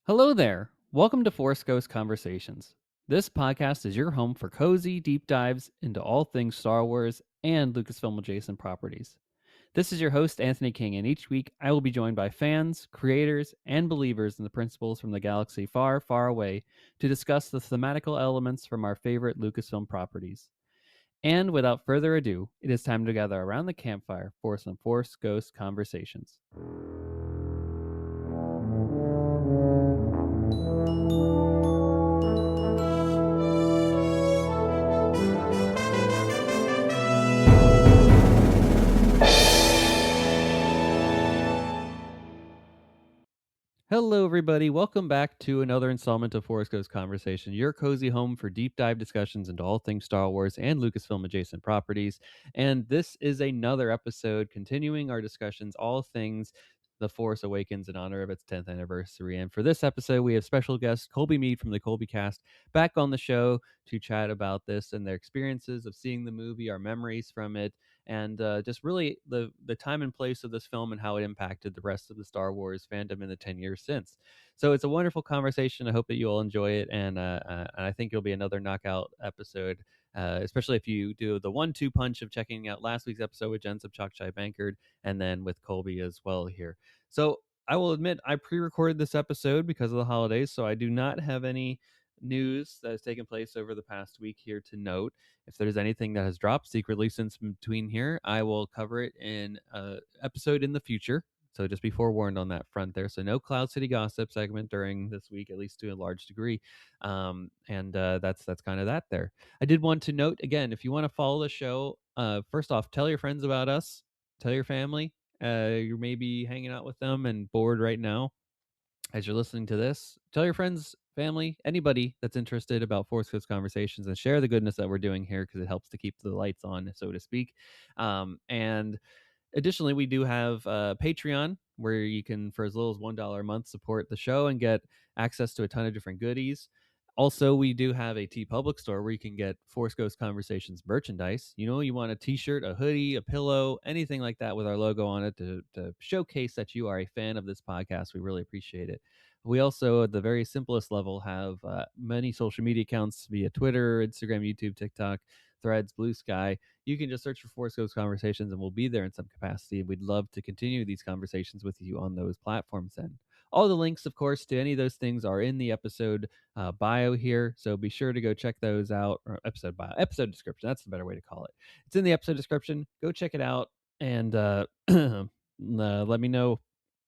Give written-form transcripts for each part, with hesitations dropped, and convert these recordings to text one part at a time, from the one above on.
Hello there. Welcome to Force Ghost Conversations. This podcast is your home for cozy deep dives into all things Star Wars and Lucasfilm adjacent properties. This is your host, Anthony King, and each week I will be joined by fans, creators, and believers in the principles from the galaxy far, far away to discuss the thematical elements from our favorite Lucasfilm properties. And without further ado, it is time to gather around the campfire for some Force Ghost Conversations. Hello, everybody. Welcome back to another installment of Force Ghost Conversation, your cozy home for deep dive discussions into all things Star Wars and Lucasfilm adjacent properties. And this is another episode continuing our discussions, all things The Force Awakens in honor of its 10th anniversary. And for this episode, we have special guest Colby Mead from the ColbyCast back on the show to chat about this and their experiences of seeing the movie, our memories from it, and just really the time and place of this film and how it impacted the rest of the Star Wars fandom in the 10 years since. So it's a wonderful conversation. I hope that you all enjoy it, and I think it'll be another knockout episode, especially if you do the 1-2 punch of checking out last week's episode with Jen Subchak Chai Bankard, and then with Colby as well here. So I will admit I pre-recorded this episode because of the holidays, so I do not have any news that has taken place over the past week here to note. If there's anything that has dropped secretly since between here, I will cover it in an episode in the future. So just be forewarned on that front there. So no Cloud City gossip segment during this week, at least to a large degree. And that's kind of that there. I did want to note again, if you want to follow the show, first off, tell your friends about us, tell your family. You're maybe hanging out with them and bored right now as you're listening to this. Tell your friends, family, anybody that's interested about Force Ghost Conversations, and share the goodness that we're doing here because it helps to keep the lights on, so to speak. And additionally, we do have Patreon, where you can, for as little as $1 a month, support the show and get access to a ton of different goodies. Also, we do have a TeePublic store where you can get Force Ghost Conversations merchandise. You know, you want a t-shirt, a hoodie, a pillow, anything like that with our logo on it to showcase that you are a fan of this podcast. We really appreciate it. We also, at the very simplest level, have many social media accounts via Twitter, Instagram, YouTube, TikTok, Threads, Blue Sky. You can just search for Force Ghost Conversations and we'll be there in some capacity. We'd love to continue these conversations with you on those platforms then. All the links, of course, to any of those things are in the episode bio here. So be sure to go check those out. Or episode bio, episode description. That's the better way to call it. It's in the episode description. Go check it out and let me know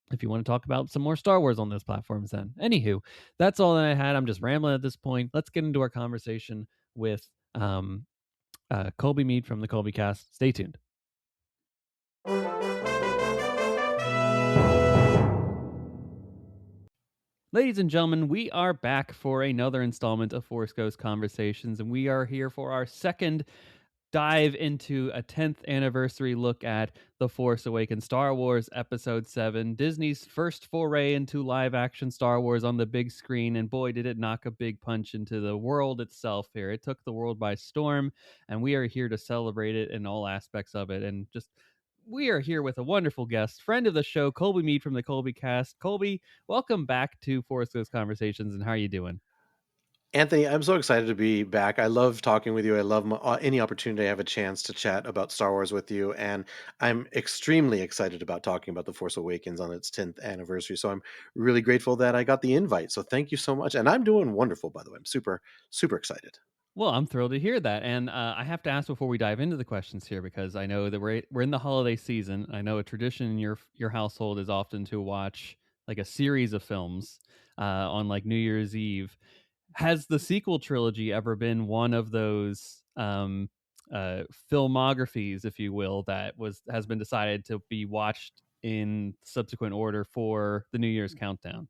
if you want to talk about some more Star Wars on those platforms then. Anywho, that's all that I had. I'm just rambling at this point. Let's get into our conversation with Colby Mead from the ColbyCast. Stay tuned. Ladies and gentlemen, we are back for another installment of Force Ghost Conversations, and we are here for our second dive into a 10th anniversary look at The Force Awakens, Star Wars Episode 7, Disney's first foray into live action Star Wars on the big screen. And boy, did it knock a big punch into the world itself here. It took the world by storm, and we are here to celebrate it in all aspects of it. And just we are here with a wonderful guest, friend of the show, Colby Mead from the ColbyCast. Colby, welcome back to Force Ghost Conversations, and how are you doing? Anthony, I'm so excited to be back. I love talking with you. I love any opportunity I have a chance to chat about Star Wars with you. And I'm extremely excited about talking about The Force Awakens on its 10th anniversary. So I'm really grateful that I got the invite. So thank you so much. And I'm doing wonderful, by the way. I'm super, super excited. Well, I'm thrilled to hear that, and I have to ask before we dive into the questions here because I know that we're in the holiday season. I know a tradition in your household is often to watch like a series of films on like New Year's Eve. Has the sequel trilogy ever been one of those filmographies, if you will, that has been decided to be watched in subsequent order for the New Year's countdown?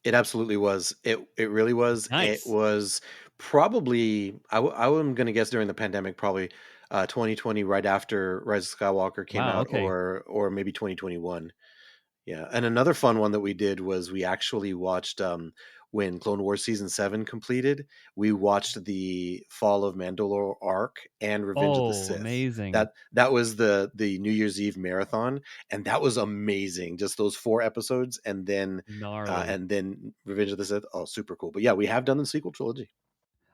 It absolutely was. It really was. It Nice. was probably, I'm going to guess during the pandemic, probably 2020, right after Rise of Skywalker came Wow. out, Okay. or maybe 2021. Yeah, and another fun one that we did was we actually watched when Clone Wars season 7 completed, we watched the Fall of Mandalore arc and Revenge of the Oh, Sith. amazing. That was the New Year's Eve marathon, and that was amazing. Just those 4 episodes, Gnarly. and then Revenge of the Sith. Oh, super cool. But yeah, we have done the sequel trilogy.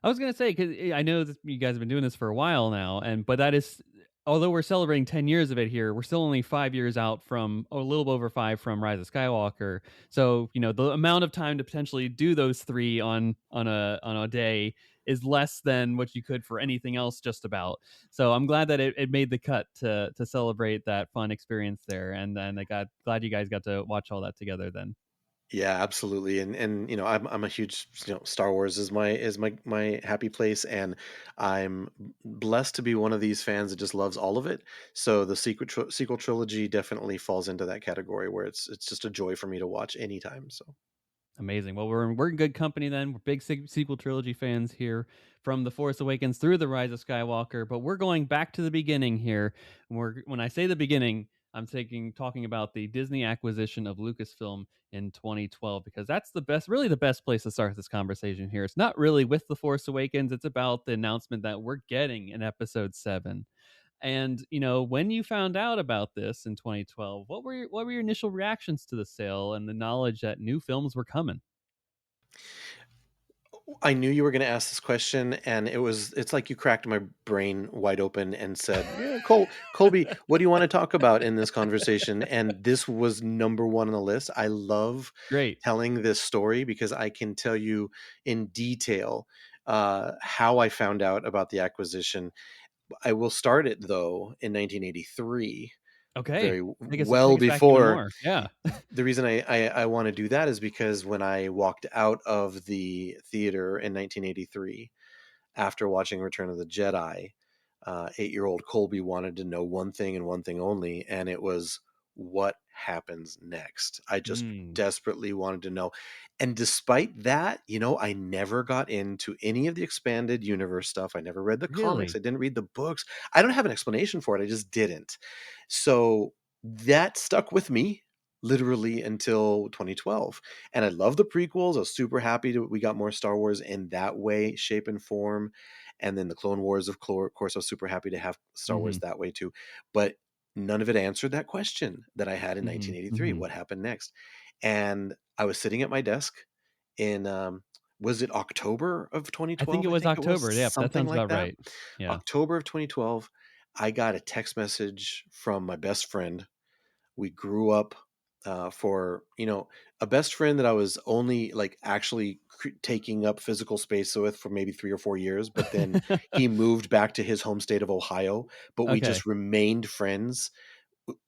I was gonna say because I know that you guys have been doing this for a while now, and but that is although we're celebrating 10 years of it here, we're still only 5 years out from, or a little over five from Rise of Skywalker. So the amount of time to potentially do those three on a day is less than what you could for anything else, just about. So I'm glad that it made the cut to celebrate that fun experience there, and then I got glad you guys got to watch all that together. Then Yeah, absolutely. And I'm a huge, Star Wars is my happy place, and I'm blessed to be one of these fans that just loves all of it. So the sequel trilogy definitely falls into that category where it's just a joy for me to watch anytime. So amazing. Well, we're in good company then. We're big sequel trilogy fans here, from The Force Awakens through The Rise of Skywalker. But we're going back to the beginning here. When I say the beginning, I'm talking about the Disney acquisition of Lucasfilm in 2012, because that's really the best place to start this conversation here. It's not really with The Force Awakens. It's about the announcement that we're getting an Episode 7. And when you found out about this in 2012, what were your initial reactions to the sale and the knowledge that new films were coming? I knew you were going to ask this question, and it's like you cracked my brain wide open and said, "Yeah, Colby, what do you want to talk about in this conversation?" And this was number one on the list. I love Great. telling this story because I can tell you in detail how I found out about the acquisition. I will start it though in 1983, Okay. very Take well us back even before. more. Yeah. The reason I want to do that is because when I walked out of the theater in 1983 after watching Return of the Jedi, 8-year-old Colby wanted to know one thing and one thing only, and it was what happens next. I just Mm, desperately wanted to know. And despite that, I never got into any of the expanded universe stuff. I never read the comics. really? I didn't read the books. I don't have an explanation for it. I just didn't. So that stuck with me literally until 2012. And I love the prequels. I was super happy we got more Star Wars in that way, shape, and form. And then the Clone Wars, of course, I was super happy to have Star Wars Mhm. that way too. But none of it answered that question that I had in Mhm. 1983. Mhm. What happened next? And I was sitting at my desk in, was it October of I think 2012? it I was think it was October. Yep, that something sounds like about that. right. Yeah. October of 2012, I got a text message from my best friend. We grew up for a best friend that I was only like actually taking up physical space with for maybe 3 or 4 years, but then he moved back to his home state of Ohio. But we Okay. just remained friends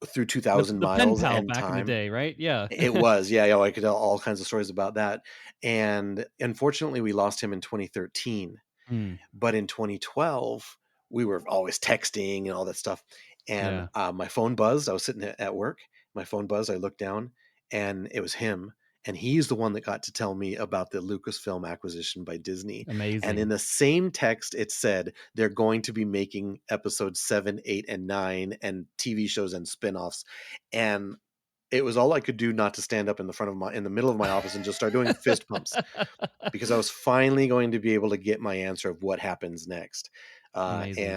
through The 2,000 the pen miles pal and back in the time. day, right? Yeah. It was, yeah, yeah. I could tell all kinds of stories about that. And unfortunately, we lost him in 2013. Mm, But in 2012, we were always texting and all that stuff. And yeah. my phone buzzed. I was sitting at work. My phone buzzed. I looked down, and it was him. And he's the one that got to tell me about the Lucasfilm acquisition by Disney. And in Amazing. the same text, it said they're going to be making episodes 7, 8, and 9 and TV shows and spin-offs. And it was all I could do not to stand up in the middle of my office and just start doing fist pumps because I was finally going to be able to get my answer of what happens next. Uh, Amazing.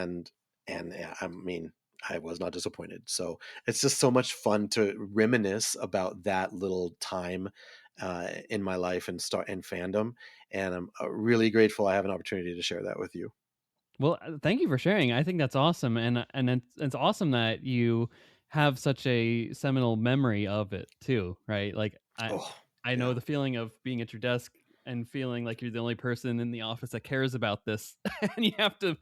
and yeah, I mean, I was not disappointed. So it's just so much fun to reminisce about that little time in my life and start and fandom. And I'm really grateful I have an opportunity to share that with you. Well, thank you for sharing. I think that's awesome, and it's awesome that you have such a seminal memory of it too, right? Like Oh, I know yeah. the feeling of being at your desk and feeling like you're the only person in the office that cares about this, and you have to,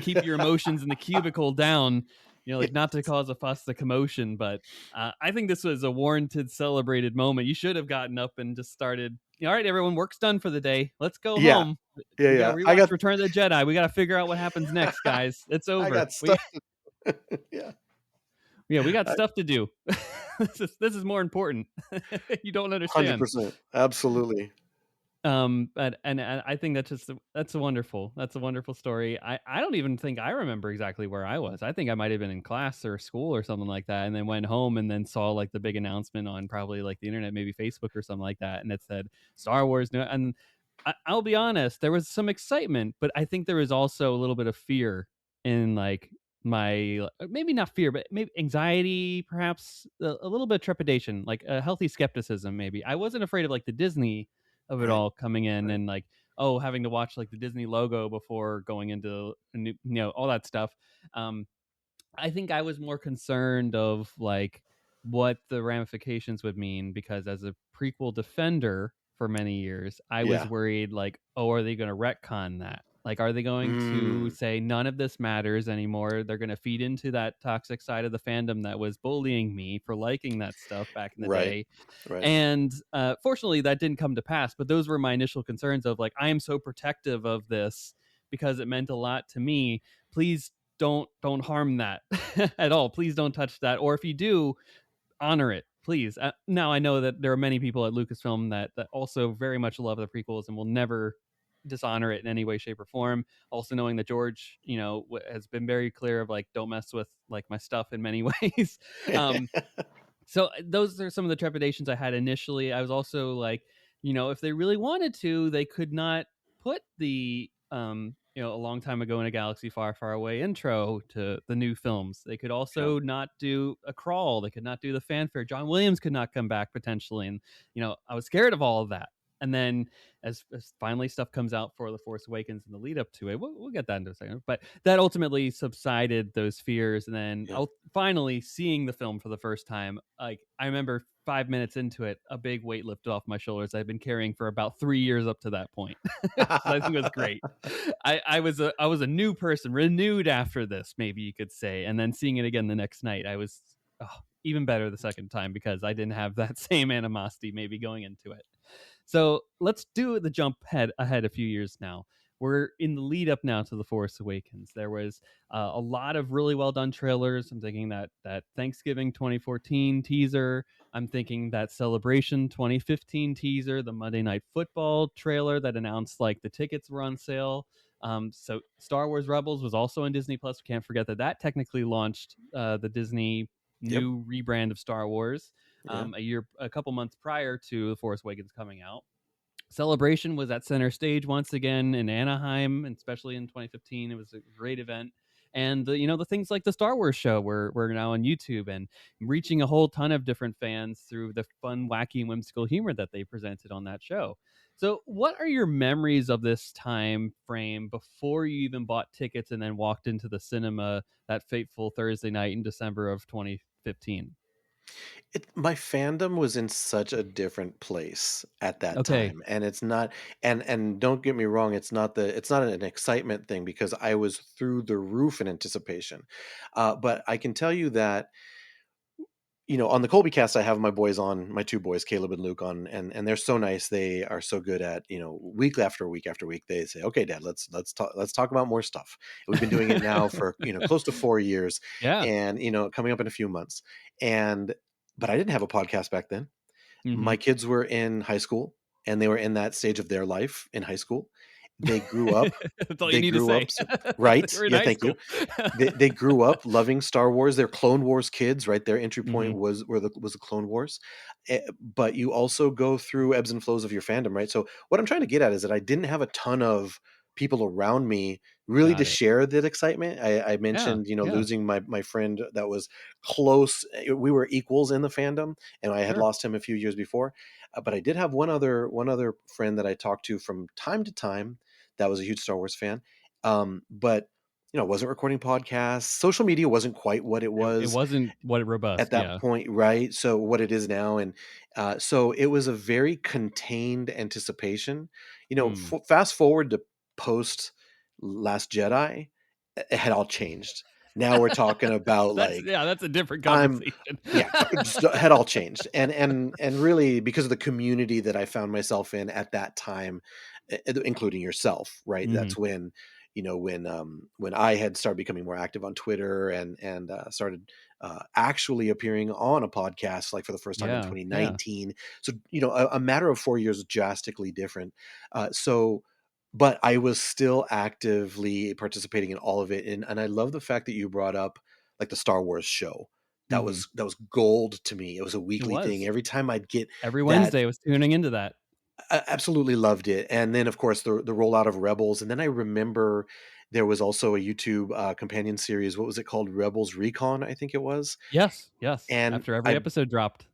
keep your emotions in the cubicle down, like not to cause a fuss, a commotion. But I think this was a warranted, celebrated moment. You should have gotten up and just started. All right, everyone, work's done for the day. Let's go Yeah. home. Yeah. We got to Yeah. I rewatch got, Return of the Jedi. We got to figure out what happens next, guys. It's I over. got We stuff. Yeah. yeah, we got I, stuff to do. This is more important. You don't understand. 100%. Absolutely. But and I think that's a wonderful story. I don't even think I remember exactly where I was. I think I might have been in class or school or something like that, and then went home and then saw like the big announcement on probably like the internet, maybe Facebook or something like that, and it said Star Wars. And I'll be honest, there was some excitement, but I think there was also a little bit of fear in like my maybe not fear, but maybe anxiety, perhaps a little bit of trepidation, like a healthy skepticism. Maybe I wasn't afraid of like the Disney of it Right. all coming in Right. and like oh having to watch like the Disney logo before going into a new, all that stuff. um I think I was more concerned of like what the ramifications would mean because as a prequel defender for many years, I was Yeah. worried like, oh, are they going to retcon that? Like, are they going to Mm. say none of this matters anymore? They're going to feed into that toxic side of the fandom that was bullying me for liking that stuff back in the Right. day. Right. And fortunately, that didn't come to pass. But those were my initial concerns of like, I am so protective of this because it meant a lot to me. Please don't harm that at all. Please don't touch that. Or if you do, honor it, please. Now I know that there are many people at Lucasfilm that also very much love the prequels and will never dishonor it in any way, shape, or form. Also knowing that George, has been very clear of like, don't mess with like my stuff in many ways. um, so those are some of the trepidations I had initially. I was also like, if they really wanted to, they could not put the a long time ago in a galaxy far, far away intro to the new films. They could Yeah. also not do a crawl. They could not do the fanfare. John Williams could not come back potentially, and I was scared of all of that. And then as finally stuff comes out for the Force Awakens and the lead up to it, we'll get that into a second. But that ultimately subsided those fears, and then Yeah. finally seeing the film for the first time, like I remember 5 minutes into it, a big weight lifted off my shoulders. I've been carrying for about 3 years up to that point, which I think was great. I was a new person, renewed after this, maybe you could say, and then seeing it again the next night, I was even better the second time because I didn't have that same animosity maybe going into it. So let's do the jump ahead a few years now. We're in the lead up now to the Force Awakens. There was a lot of really well done trailers. I'm thinking that Thanksgiving 2014 teaser. I'm thinking that Celebration 2015 teaser, the Monday Night Football trailer that announced like the tickets were on sale. So Star Wars Rebels was also on Disney Plus. We can't forget that technically launched the Disney Yep. new rebrand of Star Wars Yeah. a couple months prior to The Force Awakens coming out. Celebration was at center stage once again in Anaheim, and especially in 2015. It was a great event. And the things like the Star Wars show were now on YouTube and reaching a whole ton of different fans through the fun, wacky, and whimsical humor that they presented on that show. So, what are your memories of this time frame before you even bought tickets and then walked into the cinema that fateful Thursday night in December of 2015? My fandom was in such a different place at that Okay. time, and it's not, and don't get me wrong, it's not an excitement thing because I was through the roof in anticipation. But I can tell you that, on the ColbyCast, I have my boys on, my 2 boys, Caleb and Luke on, and they're so nice. They are so good at, week after week after week, they say, "Okay, Dad, let's talk about more stuff." We've been doing it now for, close to 4 years, Yeah. and, coming up in a few months. And but I didn't have a podcast back then. Hmm. My kids were in high school, and they were in that stage of their life in high school. They grew up That's all you they need to grew up say. s Right, We're in yeah, high thank you. school. They grew up loving Star Wars. They're Clone Wars kids, right? Their entry point Hmm. was the Clone Wars. But you also go through ebbs and flows of your fandom, right? So what I'm trying to get at is that I didn't have a ton of people around me really to Got it. share that excitement. I Yeah. mentioned, Yeah. losing my friend that was close. We were equals in the fandom, and I had Sure. lost him a few years before. But I did have one other friend that I talked to from time to time that was a huge Star Wars fan. But wasn't recording podcasts. Social media wasn't quite what it It was wasn't what at robust. that Yeah. point, right? So what it is now, and so it was a very contained anticipation. Hmm. Fast forward to post Last Jedi, it had all changed. Now we're talking about That's like yeah. That's a different I'm conversation. yeah, just had all changed, and really because of the community that I found myself in at that time, including yourself, right? Hmm. That's when when I had started becoming more active on Twitter and started actually appearing on a podcast like for the first time in Yeah, yeah. 2019. So a matter of 4 years, drastically different. So but I was still actively participating in all of it, and I love the fact that you brought up like the Star Wars show. Mhm. That was gold to me. It was a It weekly thing. was. Every time I'd get Every that, Wednesday I was tuning into that. I absolutely loved it. And then, of course, the rollout of Rebels. And then I remember there was also a YouTube companion series. What was it called? Rebels Recon, I think it was. Yes, yes, And after every I episode dropped.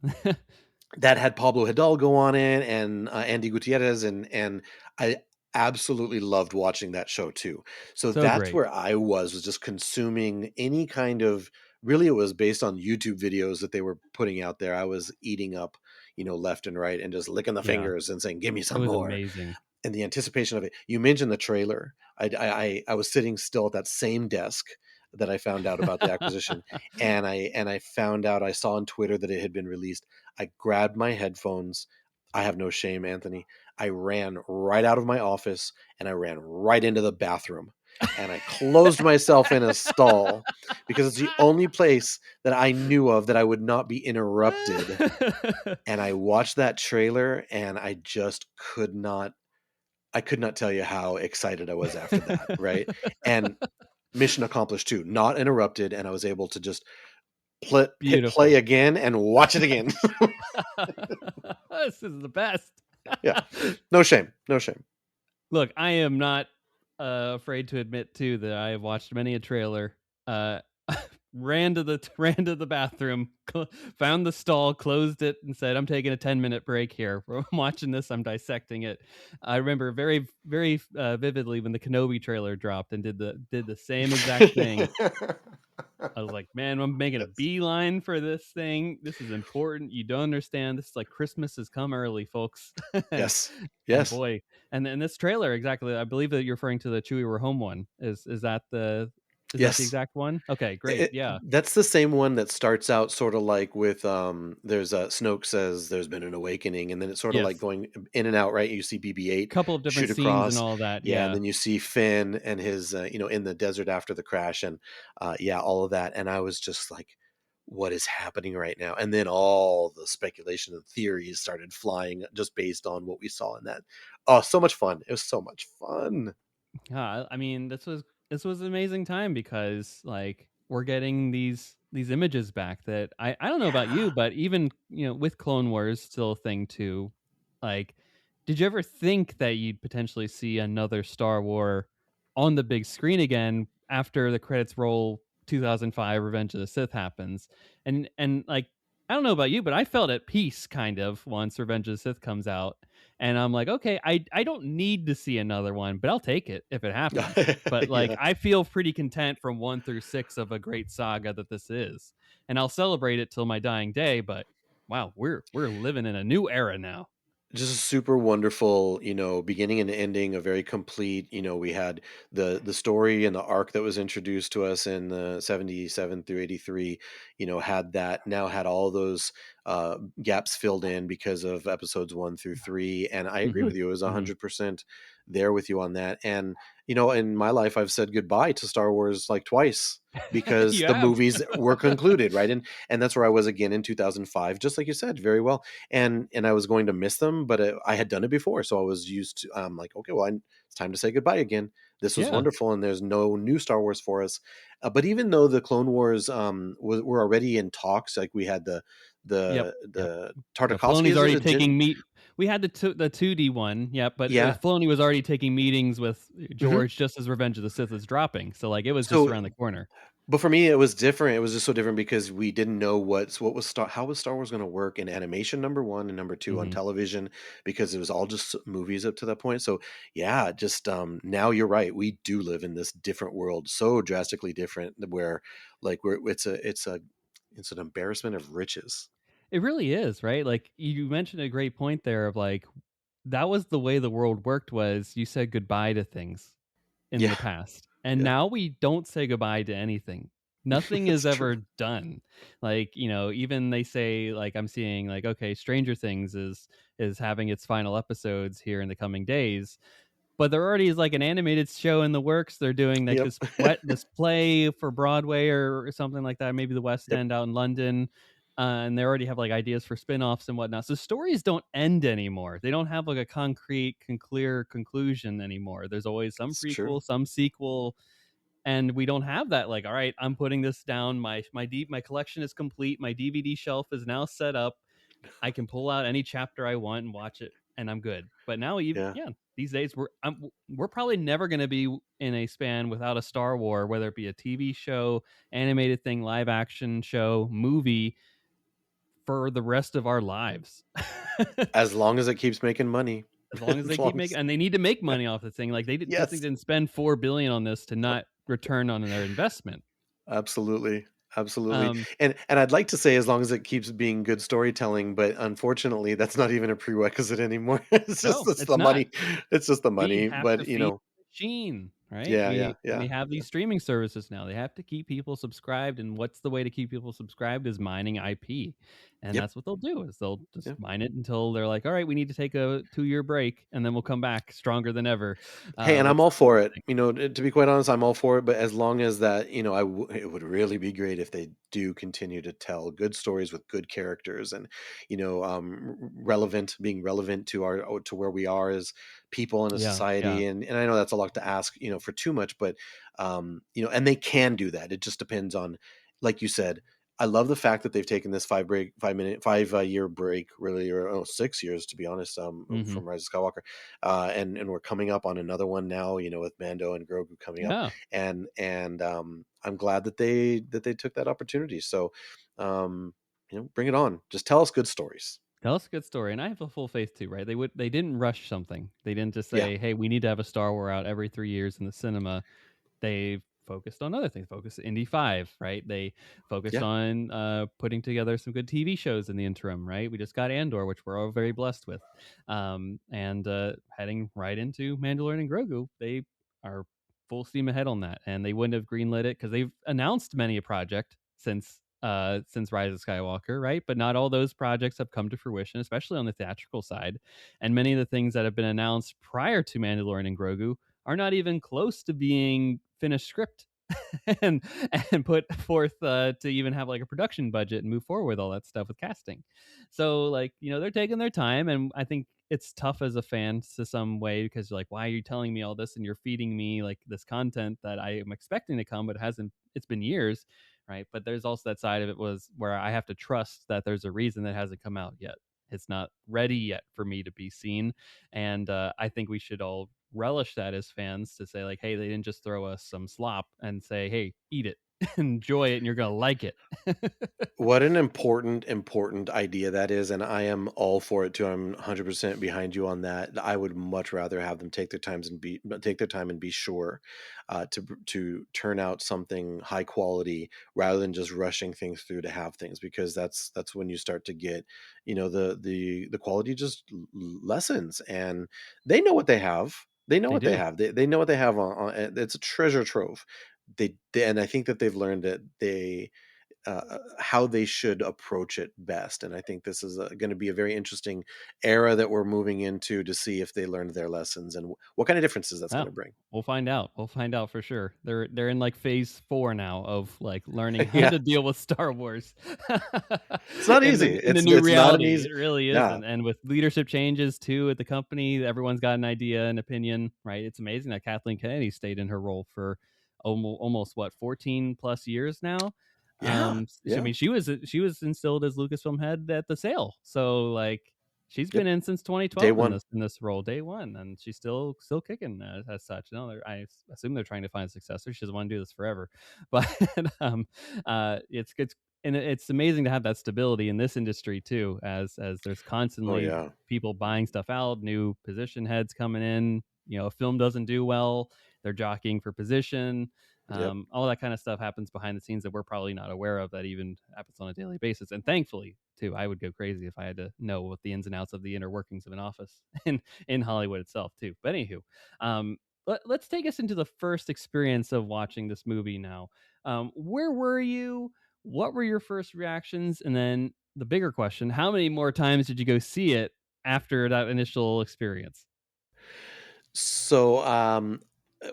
that had Pablo Hidalgo on it and Andy Gutierrez, and I absolutely loved watching that show too. So So that's great. where I was just consuming any kind of, really it was based on YouTube videos that they were putting out there. I was eating up, left and right and just licking the Yeah, fingers and saying, "Give me it some was more." amazing. And the anticipation of it. You mentioned the trailer. I was sitting still at that same desk that I found out about the acquisition, and I found out, I saw on Twitter that it had been released. I grabbed my headphones. I have no shame, Anthony. I ran right out of my office and I ran right into the bathroom and I closed myself in a stall because it's the only place that I knew of that I would not be interrupted. And I watched that trailer and I could not tell you how excited I was after that, right? And mission accomplished too, not interrupted, and I was able to just hit play Beautiful. again and watch it again. This is the best. Yeah. No shame, no shame. Look, I am not afraid to admit too that I have watched many a trailer. Uh, ran to the bathroom, found the stall, closed it, and said, "I'm taking a 10-minute break here. I'm watching this. I'm dissecting it." I remember very vividly when the Kenobi trailer dropped and did the same exact thing. I was like, "Man, I'm making a Yes. beeline for this thing. This is important. You don't understand. This is like Christmas has come early, folks." and Yes. and Yes. boy, and then this trailer exactly. I believe that you're referring to the Chewie We're Home one. Is that the Yes. exact one? Okay, great. Yeah. That's the same one that starts out sorta like with, there's a Snoke says there's been an awakening, and then it's sorta like Yes. going in and out, right? You see BB-8 Couple of different shoot scenes and across. all that. Yeah, and Yeah. then you see Finn and his, in the desert after the crash and, yeah, all of that, and I was just like, "What is happening right now?" And then all the speculation and theories started flying just based on what we saw in that. Oh, so much fun. It was so much fun. Yeah, I mean, this was an amazing time because like we're getting these images back that I don't know about Yeah. you, but even with Clone Wars still a thing too. Like, did you ever think that you'd potentially see another Star War on the big screen again after the credits roll? 2005 Revenge of the Sith happens, and like I don't know about you, but I felt at peace kind of once Revenge of the Sith comes out, and I'm like, okay, I don't need to see another one, but I'll take it if it happens. But like, Yes. I feel pretty content from 1 through 6 of a great saga that this is, and I'll celebrate it till my dying day. But wow, we're living in a new era now. Just a super wonderful, beginning and ending, a very complete, we had the story and the arc that was introduced to us in the 77 through 83, had that, now had all those gaps filled in because of episodes 1 through 3. And I agree Hmm. with you. It was Hmm. 100% there with you on that. And in my life I've said goodbye to Star Wars like twice because You the have. movies were concluded, right? And that's where I was again in 2005, just like you said very well. And I was going to miss them, but I had done it before, so I was used to. I'm like, okay, well, it's time to say goodbye again. This was Yeah. wonderful, and there's no new Star Wars for us. But even though the Clone Wars were already in talks, like we had Yep. Yep. the Yeah, Tartakovsky, Filoni's is it already a Jin? taking meet. We had the 2D one, yeah, but Yeah. Filoni was already taking meetings with Hmm. George just as Revenge of the Sith is dropping. So like it was just So around the corner. but for me, it was different. It was just so different because we didn't know what was how was Star Wars going to work in animation, number one, and number two on Hmm. television, because it was all just movies up to that point. So yeah, just now you're right. We do live in this different world, so drastically different, where like it's an embarrassment of riches. It really is, right? Like you mentioned a great point there of like that was the way the world worked was you said goodbye to things in Yeah, the past. And yeah, now we don't say goodbye to anything. Nothing is it's true. ever done. Like, even they say like I'm seeing like okay, Stranger Things is having its final episodes here in the coming days. but there already is like an animated show in the works. They're doing like Yep. this play for Broadway or something like that, maybe the West Yep. End out in London. And they already have like ideas for spin-offs and whatnot. So stories don't end anymore. They don't have like a concrete, clear conclusion anymore. There's always some It's true. prequel, some sequel, and we don't have that. Like, all right, I'm putting this down. My collection is complete. My DVD shelf is now set up. I can pull out any chapter I want and watch it, and I'm good. But now, even Yeah. yeah, these days we're probably never going to be in a span without a Star Wars, whether it be a TV show, animated thing, live action show, movie, for the rest of our lives. As long as it keeps making money. As long as they As keep long making, as and they need to make yeah. money off the thing. Like Disney Yes. didn't spend 4 billion on this to not return on their investment. Absolutely, absolutely, Um, and I'd like to say as long as it keeps being good storytelling, but unfortunately, that's not even a prerequisite anymore. no, It's it's the not. money. It's just the We money, have to but, feed the machine, right? yeah, yeah, We yeah, have yeah, these streaming services now. They have to keep people subscribed, and what's the way to keep people subscribed is mining IP. And yep, that's what they'll do is they'll just yeah. mine it until they're like, "All right, we need to take a 2-year break, and then we'll come back stronger than ever," Hey, and with I'm all some for it. thing. To be quite honest, I'm all for it, but as long as that, it would really be great if they do continue to tell good stories with good characters and, being relevant to to where we are as people in a Yeah, yeah. society. And I know that's a lot to ask, for too much, but, and they can do that. It just depends on, like you said, I love the fact that they've taken this 5 year break, really, or 6 years to be honest, Mhm. from Rise of Skywalker, and we're coming up on another one now, with Mando and Grogu coming up, Yeah. and I'm glad that they took that opportunity. So, bring it on. Just tell us good stories. Tell us a good story, and I have a full faith too, right? They didn't rush something. They didn't just Yeah, say, "Hey, we need to have a Star Wars out every 3 years in the cinema." They focused on other things, focused Indy 5, right? They focused yeah, on, putting together some good TV shows in the interim, right? We just got Andor, which we're all very blessed with. And, heading right into Mandalorian and Grogu, they are full steam ahead on that, and they wouldn't have greenlit it because 'cause they've announced many a project since Rise of Skywalker, right? But not all those projects have come to fruition, especially on the theatrical side, and many of the things that have been announced prior to Mandalorian and Grogu are not even close to being finished script and and put forth to even have like a production budget and move forward with all that stuff with casting. So like they're taking their time, and I think it's tough as a fan to some way because you're like, why are you telling me all this and you're feeding me like this content that I am expecting to come, but it hasn't. It's been years, right? But there's also that side of it was where I have to trust that there's a reason that hasn't come out yet. It's not ready yet for me to be seen, and I think we should all relish that as fans to say like, hey, they didn't just throw us some slop and say, hey, eat it, enjoy it, and you're gonna like it. What an important idea that is, and I am all for it too. I'm 100% behind you on that. I would much rather have them take their time and be sure, to turn out something high quality rather than just rushing things through to have things, because that's when you start to get, the quality just lessens, and they know what they have. They know They what they do. have. They know what they have it's a treasure trove. And I think that they've learned that how they should approach it best. And I think this is going to be a very interesting era that we're moving into to see if they learned their lessons and what kind of differences that's going Oh, to bring. we'll find out. We'll find out for sure. They're in like phase 4 now of like learning how Yeah, to deal with Star Wars it's not in easy. the new It's not an reality. easy. It really Yeah, isn't. And with leadership changes too at the company, everyone's got an idea and opinion, right? It's amazing that Kathleen Kennedy stayed in her role for almost what 14 plus years now. yeah, I yeah. mean, she was instilled as Lucasfilm head at the sale, so like she's been Yep. in since Day 2012 in one. this role, day one, and she's still kicking as such. No, assume they're trying to find a successor. She doesn't want to do this forever, but it's good, and it's amazing to have that stability in this industry too, as there's Oh constantly yeah. people buying stuff out, new position heads coming in. A film doesn't do well, they're jockeying for position. Yep. All that kind of stuff happens behind the scenes that we're probably not aware of, that even happens on a daily basis. And thankfully, too, I would go crazy if I had to know what the ins and outs of the inner workings of an office in Hollywood itself, too. But anywho, let's take us into the first experience of watching this movie now. Where were you? What were your first reactions? And then the bigger question, how many more times did you go see it after that initial experience? So,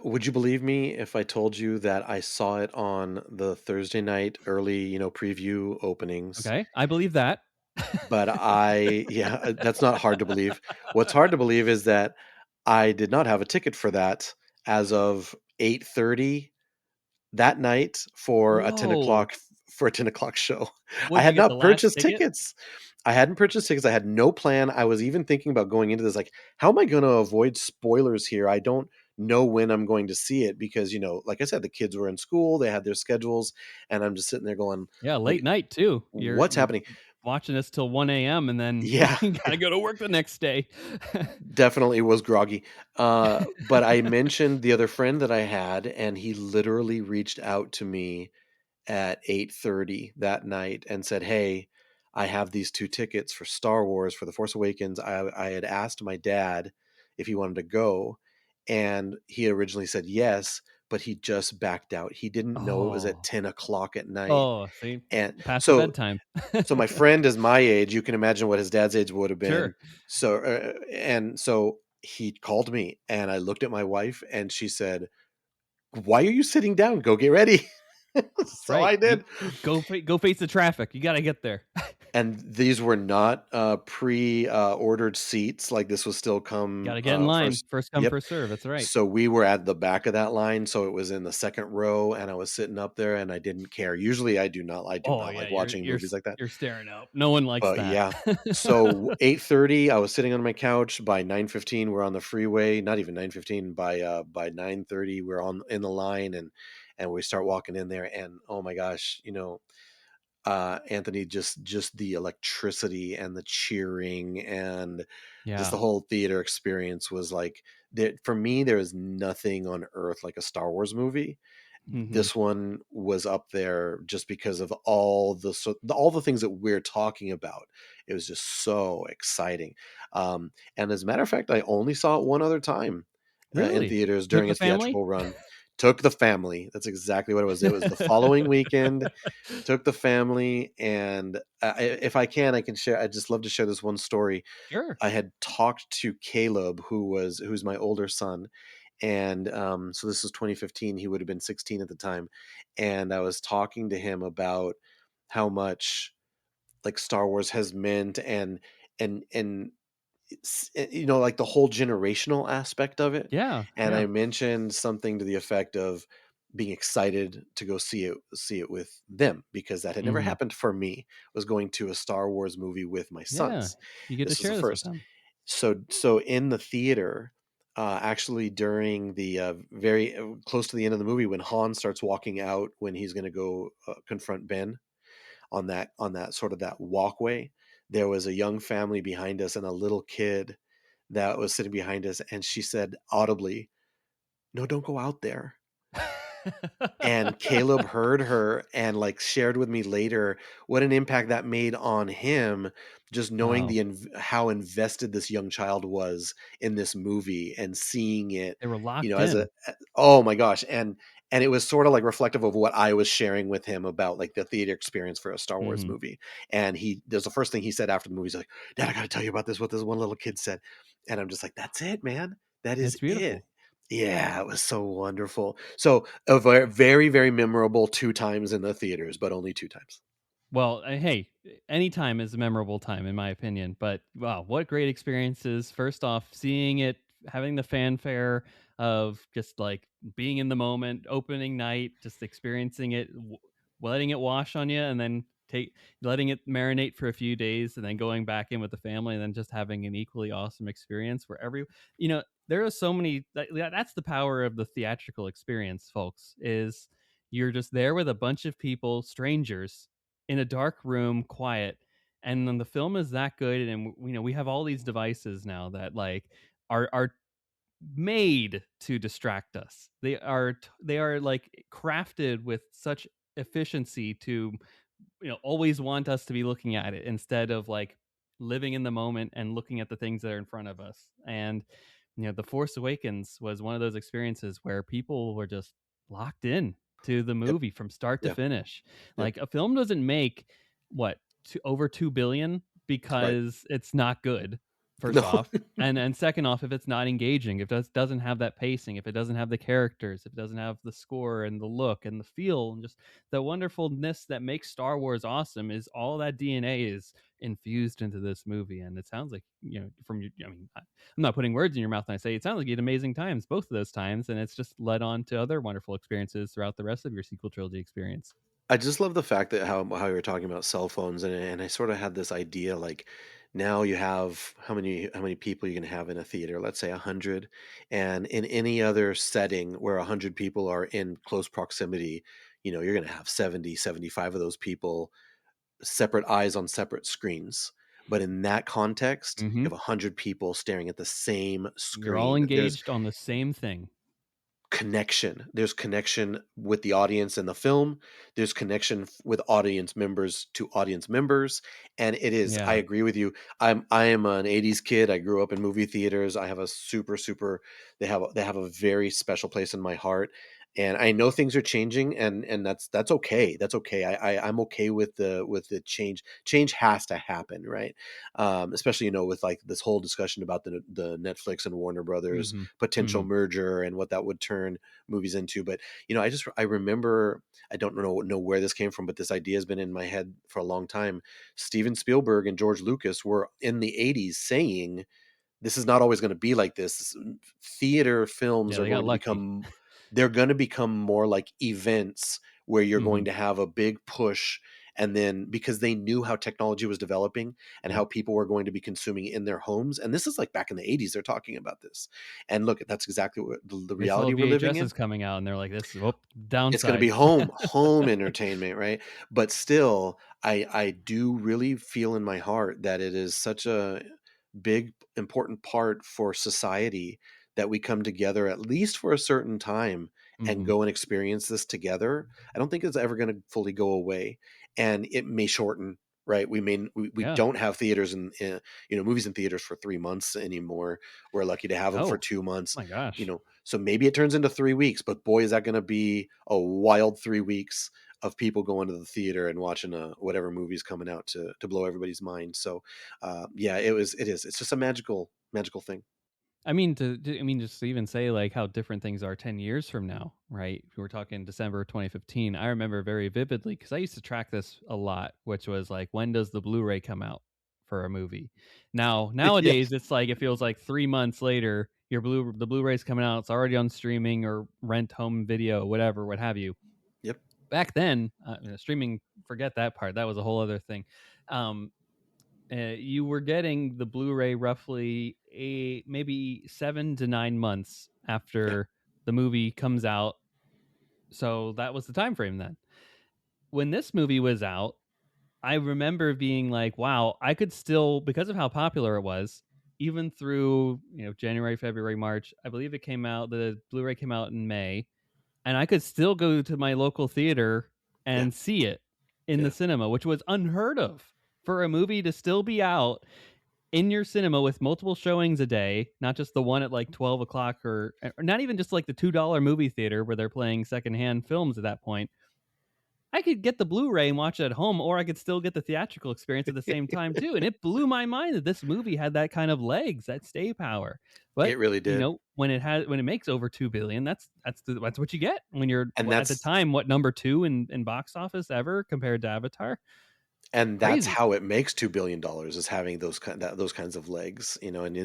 would you believe me if I told you that I saw it on the Thursday night early, preview openings? Okay, I believe that. But yeah, that's not hard to believe. What's hard to believe is that I did not have a ticket for that as of 8:30 that night Whoa! for a 10 o'clock show. I Would you had get the not last purchased ticket? tickets. I hadn't purchased tickets. I had no plan. I was even thinking about going into this like, how am I going to avoid spoilers here? I don't know when I'm going to see it because, like I said, the kids were in school, they had their schedules, and I'm just sitting there going, Yeah, late like, night too. what's You're happening? watching this till 1 a.m. and then Yeah, you gotta go to work the next day. definitely was groggy. But I mentioned the other friend that I had, and he literally reached out to me at 8:30 that night and said, "Hey, I have these 2 tickets for Star Wars for The Force Awakens. I had asked my dad if he wanted to go, and he originally said yes, but he just backed out. He didn't know it was at Oh. 10 o'clock at night." Oh, see? And Past the so bedtime. so my friend is my age. You can imagine what his dad's age would have been. Sure. So he called me, and I looked at my wife, and she said, "Why are you sitting down? Go get ready." That's So right. I You did. go face the traffic. You gotta get there. And these were not, ordered seats, like, this was still come, Gotta get in line. first. First come, Yep. first serve. That's right. So we were at the back of that line, so it was in the 2nd row, and I was sitting up there, and I didn't care. Usually, I do Oh, not yeah, like watching movies like that. you're staring up. No one likes But, that. yeah. So 8:30, I was sitting on my couch. By 9:15, we're on the freeway. Not even 9:15. By 9:30, we're on in the line, and we start walking in there, and, oh my gosh, Anthony, just the electricity and the cheering and just Yeah. the whole theater experience was like there for me. There is nothing on earth like a Star Wars movie. Mhm. This one was up there just because of all the things that we're talking about. It was just so exciting. And as a matter of fact, I only saw it one other time in Really? theaters Took during the its family? theatrical run. Took the family. That's exactly what it was. It was the following weekend. Took the family, and if I can, I can share. I just love to share this one story. Sure. I had talked to Caleb, who's my older son, and so this was 2015. He would have been 16 at the time, and I was talking to him about how much like Star Wars has meant, and like the whole generational aspect of it. Yeah, And yeah. I mentioned something to the effect of being excited to go see it with them because that had never Mhm. happened for me. Was going to a Star Wars movie with my Yeah. sons. You get to This was the share this with first. them. So in the theater, actually during the very close to the end of the movie, when Han starts walking out, when he's going to go confront Ben on that sort of that walkway, there was a young family behind us and a little kid that was sitting behind us, and she said audibly, "No, don't go out there." And Caleb heard her and, like, shared with me later what an impact that made on him, just knowing Wow. the how invested this young child was in this movie and seeing it, They were locked as in. oh my gosh, and it was sorta, like, reflective of what I was sharing with him about, like, the theater experience for a Star Wars Mhm. movie, and he there's the first thing he said after the movie, he's like, "Dad, I gotta tell you about this, what this one little kid said," and I'm just like, "That's it, man. That is It's it." beautiful. Yeah, it was so wonderful. So, a very, very memorable 2 times in the theaters, but only 2 times. Well, hey, any time is a memorable time in my opinion, but wow, what great experiences. First off, seeing it, having the fanfare of just like being in the moment, opening night, just experiencing it, letting it wash on you and then take letting it marinate for a few days and then going back in with the family and then just having an equally awesome experience where there are so many that's the power of the theatrical experience, folks, is you're just there with a bunch of people, strangers, in a dark room, quiet, and then the film is that good, and we have all these devices now that like are made to distract us. They are like crafted with such efficiency to always want us to be looking at it instead of like living in the moment and looking at the things that are in front of us. And The Force Awakens was one of those experiences where people were just locked in to the Yep, movie from start to yeah, finish. yep, Like a film doesn't make what over 2 billion right. because it's not good. first No. off, and second off, if it's not engaging, if it doesn't have that pacing, if it doesn't have the characters, if it doesn't have the score and the look and the feel and just the wonderfulness that makes Star Wars awesome, is all that DNA is infused into this movie. And it sounds like, from your, I mean, I'm not putting words in your mouth when I say it sounds like you had amazing times both of those times, and it's just led on to other wonderful experiences throughout the rest of your sequel trilogy experience. I just love the fact that how you were talking about cell phones, and I sort of had this idea like now you have how many people you can have in a theater, let's say 100, and in any other setting where 100 people are in close proximity, you're going to have 70, 75 of those people, separate eyes on separate screens. But in that context, you Hmm. have 100 people staring at the same You're all screen. There's engaged on the same thing. connection. There's connection with the audience in the film. There's connection with audience members to audience members, and it is. I Yeah. agree with you. I am an '80s kid. I grew up in movie theaters. I have a super. They have a very special place in my heart. And I know things are changing, and that's okay. That's okay. I'm okay with the change. Change has to happen, right? Especially with like this whole discussion about the Netflix and Warner Brothers Hmm. potential Hmm. merger and what that would turn movies into. But I remember, I don't know where this came from, but this idea has been in my head for a long time. Steven Spielberg and George Lucas were in the '80s saying this is not always going to be like this. Theater films Yeah, are they got going to lucky. become they're going to become more like events where you're Hmm. going to have a big push, and then because they knew how technology was developing and Yep. how people were going to be consuming in their homes, and this is like back in the '80s they're talking about this. And look, that's exactly what the They still reality have we're living in. VHSs coming out, and they're like, "This is It's gonna downside." be home entertainment, right? But still, I do really feel in my heart that it is such a big, important part for society that we come together at least for a certain time and Hmm. go and experience this together. I don't think it's ever gonna fully go away, and it may shorten, right? We Yeah. don't have theaters movies in theaters for 3 months anymore. We're lucky to have them for Oh 2 months, my gosh. so maybe it turns into 3 weeks, but boy, is that gonna be a wild 3 weeks of people going to the theater and watching, whatever movie's coming out to blow everybody's mind. So, yeah, it is. It's just a magical thing. I mean, just to even say like how different things are 10 years from now, right? If we're talking December 2015. I remember very vividly because I used to track this a lot, which was like, when does the Blu-ray come out for a movie? Now, Yeah. nowadays, it's like it feels like 3 months later, the Blu-ray's coming out. It's already on streaming or rent home video, whatever, what have you. Yep. Back then, streaming, forget that part. That was a whole other thing. Um, you were getting the Blu-ray roughly maybe 7 to 9 months Yeah. after the movie comes out. So that was the time frame then. When this movie was out, I remember being like, "Wow, I could still," because of how popular it was, even through January, February, March. I believe it came out. The Blu-ray came out in May, and I could still go to my local theater Yeah. and see it in the Yeah. cinema, which was unheard of for a movie to still be out in your cinema with multiple showings a day, not just the one at like 12 o'clock, or not even just like the $2 movie theater where they're playing secondhand films at that point. I could get the Blu-ray and watch it at home, or I could still get the theatrical experience at the same time too. And it blew my mind that this movie had that kind of legs, that stay power. But It really did. when it makes over 2 billion, that's what you get when you're And at the that's time number two in box office ever compared to Avatar. And that's Crazy. how it makes $2 billion, is having those kinds of legs,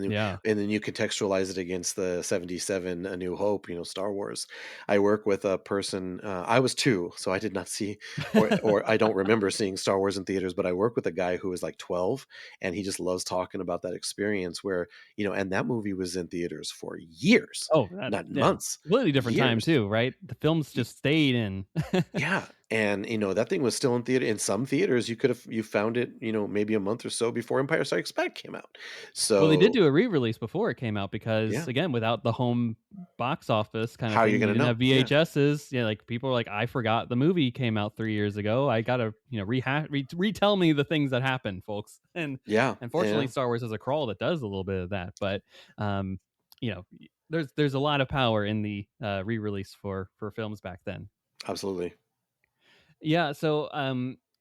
Yeah. and then you contextualize it against the 77 A New Hope, Star Wars. I work with a person. I was two, so I did not see, or I don't remember seeing Star Wars in theaters. But I work with a guy who was like 12, and he just loves talking about that experience where and that movie was in theaters for years, Oh, not yeah, months, completely different time years. too, right? The films just stayed in. Yeah, and, that thing was still in theater. In some theaters, you found it, maybe a month or so before Empire Strikes Back came out. Well, they did So, do a re-release before it came out because, yeah, again, without the home box office kind of how are you thing, you gonna didn't know? have Yeah, VHSs. Yeah, like people were like, "I forgot the movie came out 3 years ago. I gotta, retell me the things that happened, folks." And yeah, unfortunately, yeah, Star Wars has a crawl that does a little bit of that. But, there's a lot of power in the re-release for films back then. absolutely. Yeah, so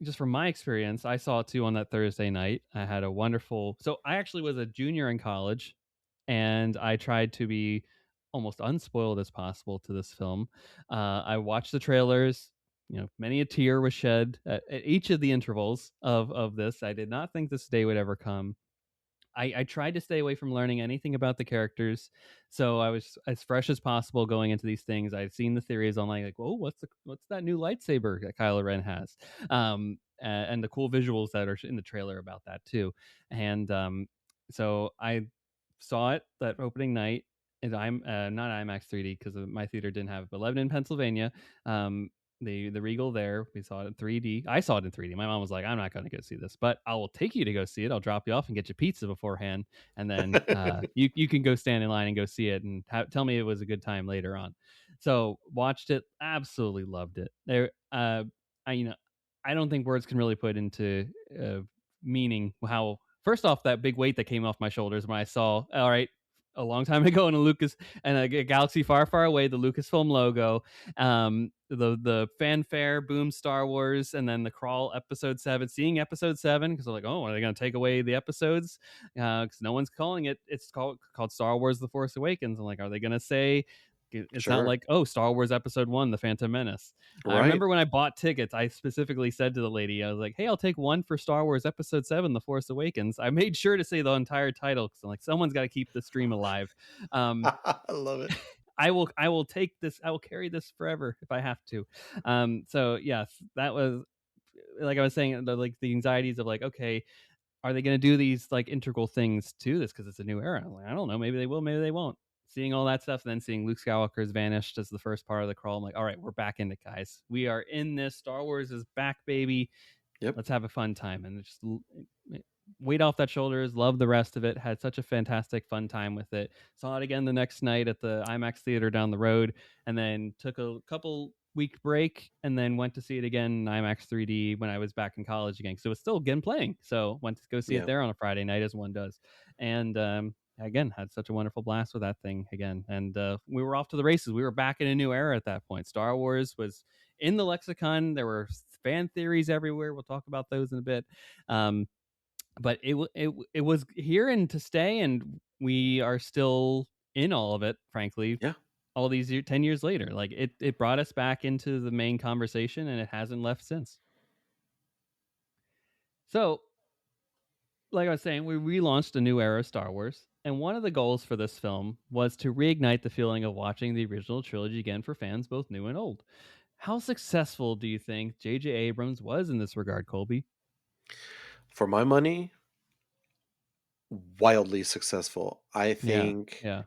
just from my experience, I saw it too on that Thursday night. I had a wonderful so I actually was a junior in college, and I tried to be almost unspoiled as possible to this film. I watched the trailers, many a tear was shed at each of the intervals of this. I did not think this day would ever come. I tried to stay away from learning anything about the characters, so I was as fresh as possible going into these things. I'd seen the theories online, like, "Oh, what's that new lightsaber that Kylo Ren has?" And the cool visuals that are in the trailer about that too. And so I saw it that opening night, and I'm not IMAX 3D because my theater didn't have it, but Lebanon, Pennsylvania. Um, the Regal there. We saw it in 3D. I saw it in 3D. My mom was like, "I'm not going to go see this, but I will take you to go see it. I'll drop you off and get you pizza beforehand, and then you can go stand in line and go see it and tell me it was a good time later on." So watched it, absolutely loved it. I I don't think words can really put into meaning how. First off, that big weight that came off my shoulders when I saw, all right, a long time ago in a Lucas and a galaxy far, far away, the Lucasfilm logo, the fanfare, boom, Star Wars, and then the crawl, episode 7. Seeing episode 7 because they're like, oh, are they going to take away the episodes? Because no one's calling it. It's called Star Wars: The Force Awakens. I'm like, are they going to say? It's not Sure. like, oh, Star Wars Episode 1, The Phantom Menace. I Right. remember when I bought tickets, I specifically said to the lady, I was like, hey, I'll take one for Star Wars Episode 7, The Force Awakens. I made sure to say the entire title because I'm like, someone's got to keep the stream alive. Um, I love it. I will take this. I will carry this forever if I have to. So yes, that was like I was saying, the anxieties of like, okay, are they going to do these like integral things to this because it's a new era? I'm like, I don't know. Maybe they will. Maybe they won't. Seeing all that stuff, and then seeing Luke Skywalker's vanished as the first part of the crawl, I'm like, all right, we're back in it, guys. We are in this. Star Wars is back, baby. Yep. Let's have a fun time. And just weight off that shoulders. Love the rest of it. Had such a fantastic fun time with it. Saw it again the next night at the IMAX theater down the road, and then took a couple week break and then went to see it again in IMAX 3D when I was back in college again. So it was still again playing. So went to go see it Yeah. there on a Friday night as one does. And again, had such a wonderful blast with that thing again. And we were off to the races. We were back in a new era at that point. Star Wars was in the lexicon. There were fan theories everywhere. We'll talk about those in a bit. But it was here and to stay, and we are still in all of it, frankly, Yeah. all these 10 years later. Like it brought us back into the main conversation, and it hasn't left since. So like I was saying, we relaunched a new era of Star Wars, and one of the goals for this film was to reignite the feeling of watching the original trilogy again for fans both new and old. How successful do you think J.J. Abrams was in this regard, Colby? For my money, wildly successful. I Yeah, think yeah.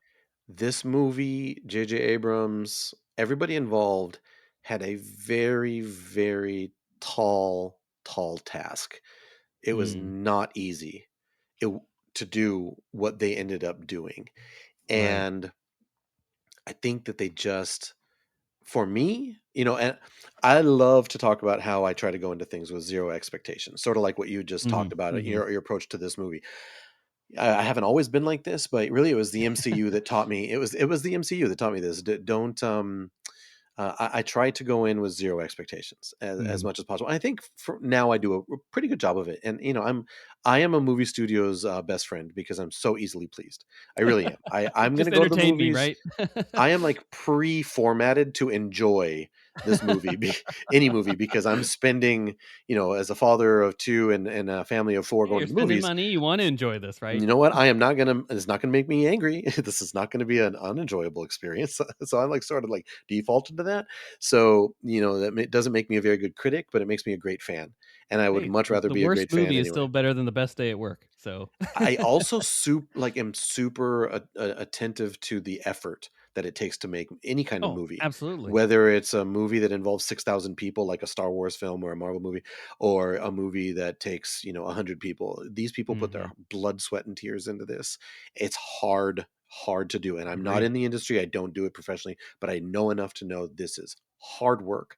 this movie, J.J. Abrams, everybody involved had a very, very tall task. It was Mm, not easy it, to do what they ended up doing. right. And I think that they just, for me, and I love to talk about how I try to go into things with zero expectations, sort of like what you just Hmm. talked about, Hmm. your approach to this movie. I haven't always been like this, but really it was the MCU that taught me. It was the MCU that taught me this. Don't I try to go in with zero expectations as Hmm. much as possible. I think for now I do a pretty good job of it, and I am a movie studio's best friend because I'm so easily pleased. I really am. I'm going to Just go to the entertain me, movies. right? I am like pre-formatted to enjoy this movie, any movie, because I'm spending, as a father of two and a family of four Hey, going you're to the spending movies. money. You want to enjoy this, right? You know what? I am not gonna. It's not gonna make me angry. This is not gonna be an unenjoyable experience. So I'm like sort of like defaulted to that. So doesn't make me a very good critic, but it makes me a great fan. And I would Hey, much rather the be a worst great fan movie is anyway. still better than the best day at work. So, I also am super attentive to the effort that it takes to make any kind of oh, movie, absolutely. whether it's a movie that involves 6,000 people, like a Star Wars film or a Marvel movie, or a movie that takes 100 people. These people put their Hmm. blood, sweat, and tears into this. It's hard to do, and I'm not in Agreed. the industry. I don't do it professionally, but I know enough to know this is hard work,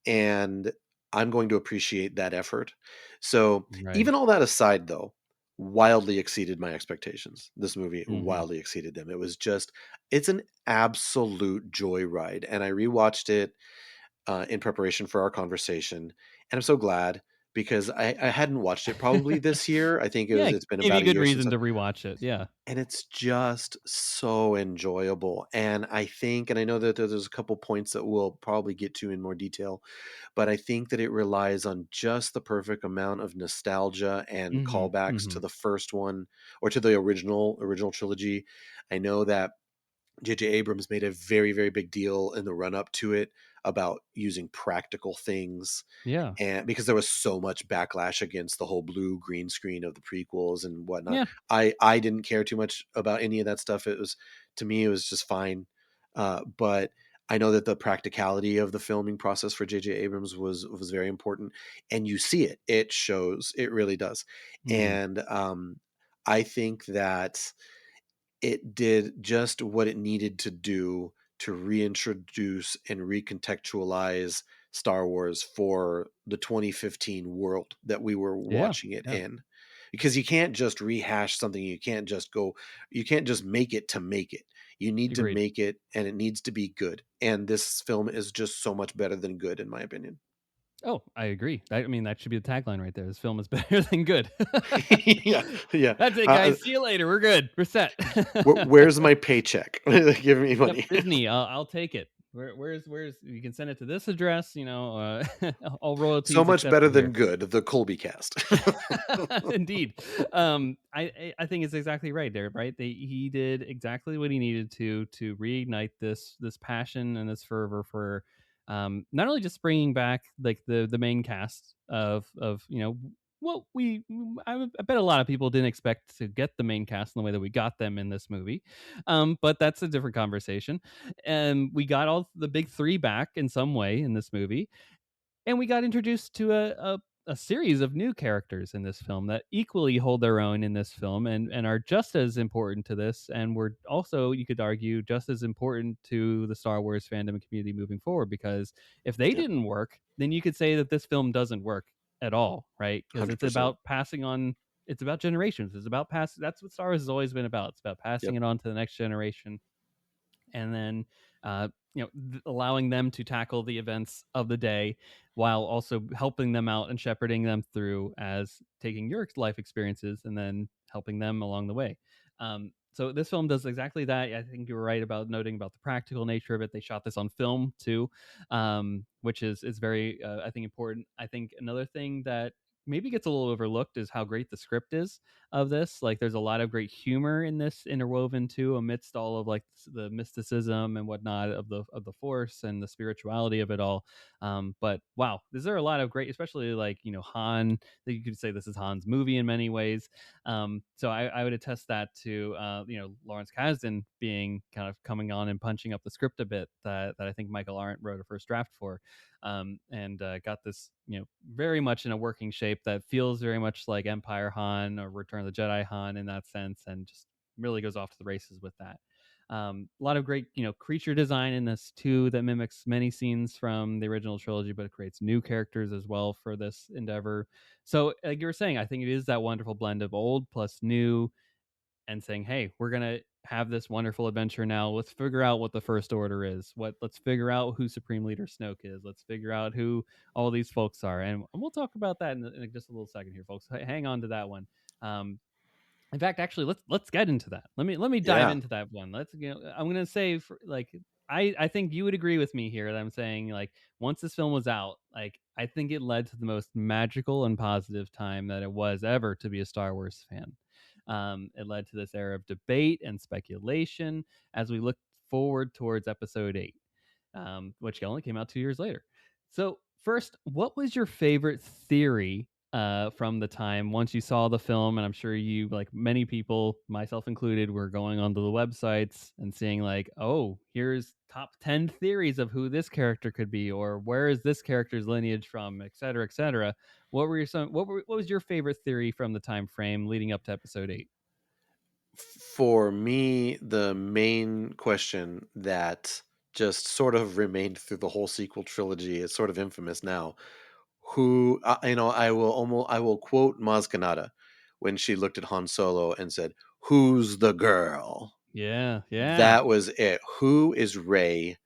and I'm going to appreciate that effort. So, Right. even all that aside, though, wildly exceeded my expectations. This movie Hmm. wildly exceeded them. It's an absolute joyride. And I rewatched it in preparation for our conversation. And I'm so glad because I hadn't watched it probably this year. I think Yeah, it's been gave you about a good year since reason to rewatch it, yeah. and it's just so enjoyable, and I think and I know that there's a couple points that we'll probably get to in more detail, but I think that it relies on just the perfect amount of nostalgia and Mhm, callbacks to mhm. the first one or to the original trilogy. I know that J.J. Abrams made a very, very big deal in the run up to it about using practical things Yeah. and because there was so much backlash against the whole blue green screen of the prequels and whatnot. Yeah, I didn't care too much about any of that stuff. It was to me it was just fine. But I know that the practicality of the filming process for J.J. Abrams was very important, and you see it. It shows. It really does. mhm. And I think that it did just what it needed to do to reintroduce and recontextualize Star Wars for the 2015 world that we were Yeah, watching it yeah, in. Because you can't just rehash something, you can't just make it to make it. You need to agreed. make it and it needs to be good. And this film is just so much better than good in my opinion. Oh, I agree. I mean, that should be the tagline right there, "This film is better than good." Yeah, yeah. That's it, Uh, guys, see you later, we're good, we're set. where's my paycheck? Give me Yep, money. Disney, I'll take it. Where's you can send it to this address, all So royalties much better accepted than here. good, the Colby cast. Indeed. I think it's exactly right there, right? He did exactly what he needed to reignite this passion and this fervor for not only just bringing back like the main cast of what I bet a lot of people didn't expect to get the main cast in the way that we got them in this movie, but that's a different conversation. And we got all the big three back in some way in this movie, and we got introduced to a series of new characters in this film that equally hold their own in this film and are just as important to this and were also, you could argue, just as important to the Star Wars fandom and community moving forward, because if they Yep, didn't work, then you could say that this film doesn't work at all, right? Because it's 100%. about passing on, it's about generations, it's about passing, that's what Star Wars has always been about. It's about passing Yep, it on to the next generation, and then allowing them to tackle the events of the day while also helping them out and shepherding them through as taking your life experiences and then helping them along the way. So this film does exactly that. I think you were right about noting about the practical nature of it. They shot this on film too, which is very I think important. I think another thing that maybe gets a little overlooked is how great the script is of this. Like, there's a lot of great humor in this interwoven too, amidst all of like the mysticism and whatnot of the Force and the spirituality of it all. But wow, is there a lot of great, especially like Han. That you could say this is Han's movie in many ways. So I would attest that to Lawrence Kasdan being kind of coming on and punching up the script a bit that I think Michael Arndt wrote a first draft for, and got this very much in a working shape that feels very much like Empire Han or Return of the Jedi Han in that sense, and just really goes off to the races with that. A lot of great, creature design in this too that mimics many scenes from the original trilogy, but it creates new characters as well for this endeavor. So, like you were saying, I think it is that wonderful blend of old plus new, and saying, "Hey, we're gonna have this wonderful adventure now. Let's figure out what the First Order is. Let's figure out who Supreme Leader Snoke is. Let's figure out who all these folks are." And we'll talk about that in just a little second here, folks. Hang on to that one. Um, in fact, actually, let's get into that. Let me dive yeah. into that one. I'm gonna say for like. I think you would agree with me here that I'm saying, like, once this film was out, like, I think it led to the most magical and positive time that it was ever to be a Star Wars fan. It led to this era of debate and speculation as we look forward towards Episode 8, which only came out 2 years later. So, first, what was your favorite theory from the time once you saw the film? And I'm sure you, like many people, myself included, were going onto the websites and seeing, like, oh, here's top 10 theories of who this character could be, or where is this character's lineage from, et cetera, et cetera. What was your favorite theory from the time frame leading up to Episode 8? For me, the main question that just sort of remained through the whole sequel trilogy is sort of infamous now. I will quote Maz Kanata when she looked at Han Solo and said, "Who's the girl?" Yeah, yeah. That was it. Who is Ray?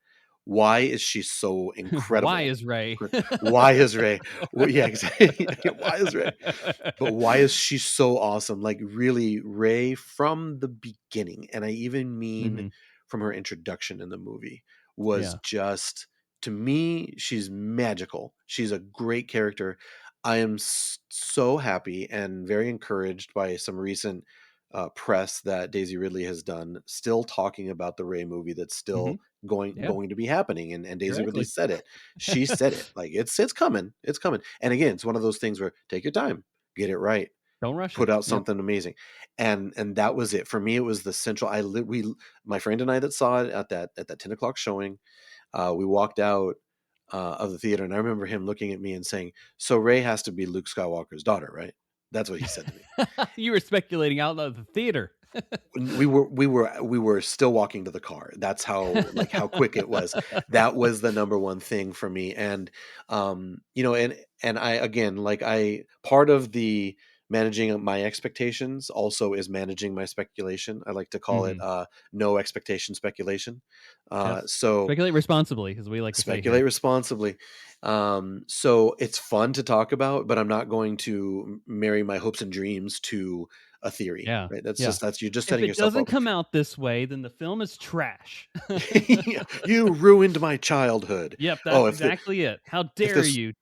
Why is she so Why incredible? is Ray? Why is Ray? Well, yeah, exactly. Why is Ray? But why is she so awesome? Like, really, Ray from the beginning, and I even mean Hmm. from her introduction in the movie, was Yeah. just, to me, she's magical. She's a great character. I am so happy and very encouraged by some recent press that Daisy Ridley has done, still talking about the Ray movie that's Hmm. still Yeah. going to be happening. And Daisy Ridley Directly. said it. She said it. Like, it's coming. It's coming. And again, it's one of those things where take your time, get it right, Don't rush put it. out Yep. something amazing. And that was it for me. It was the central. My friend and I that saw it at that 10 o'clock showing, we walked out of the theater, and I remember him looking at me and saying, "So Ray has to be Luke Skywalker's daughter, right?" That's what he said to me. You were speculating out of the theater. We were still walking to the car. That's how, like, how quick it was. That was the number one thing for me. And and I, again, like, I part of the managing of my expectations also is managing my speculation. I like to call it Hmm. no expectation speculation. Yes. So Speculate responsibly, as we like to say speculate here. responsibly. So it's fun to talk about, but I'm not going to marry my hopes and dreams to a theory, Yeah. right? That's Yeah. just, that's, you're just If setting it yourself doesn't up. come out this way, then the film is trash. You ruined my childhood. Yep, Oh, that's exactly it. How if dare this you?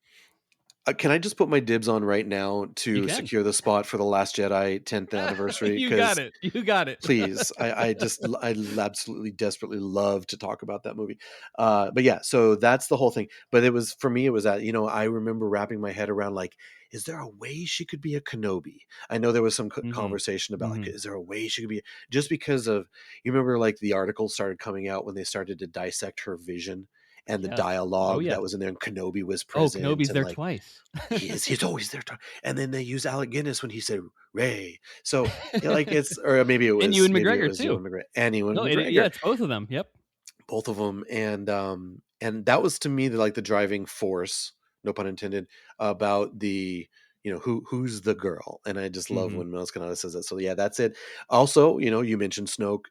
can I just put my dibs on right now You to can. secure the spot for the Last Jedi 10th anniversary? You got Because it. You got it. please, I absolutely desperately love to talk about that movie. But yeah, so that's the whole thing. But it was, for me, it was that, I remember wrapping my head around, like, is there a way she could be a Kenobi? I know there was some Mhm. conversation about, like, Mhm. is there a way she could be, just because of, you remember, like, the articles started coming out when they started to dissect her vision and the Yes. Oh, dialogue yes. that was in there, and Kenobi was Oh, present, Kenobi's and, there like, twice. he's always there. And then they use Alec Guinness when he said Ray. So, yeah, like, it's, or And Ewan McGregor too. Ewan McGregor and Ewan No, yeah, McGregor, it's both of them. Yep. both of them. And that was, to me, the driving force, no pun intended, about the, who's the girl. And I just love Mhm. when Miles Kanata says that. So yeah, that's it. Also, you mentioned Snoke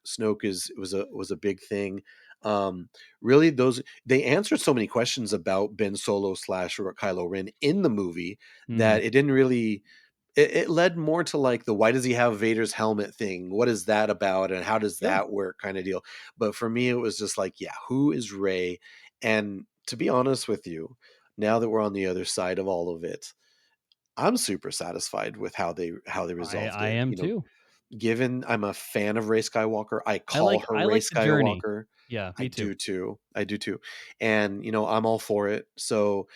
was a big thing. um Really, those, they answered so many questions about Ben Solo slash Kylo Ren in the movie, Mhm. that it didn't really, it led more to, like, the why does he have Vader's helmet thing? What is that about? And how does Sure. that work, kind of deal. But for me, it was just like, yeah, who is Ray? And to be honest with you, now that we're on the other side of all of it, I'm super satisfied with how they resolved I it. am too. Given I'm a fan of Ray Skywalker, I call her I Ray like the journey. Skywalker. Yeah, I me too. do too. I do too. And I'm all for it. So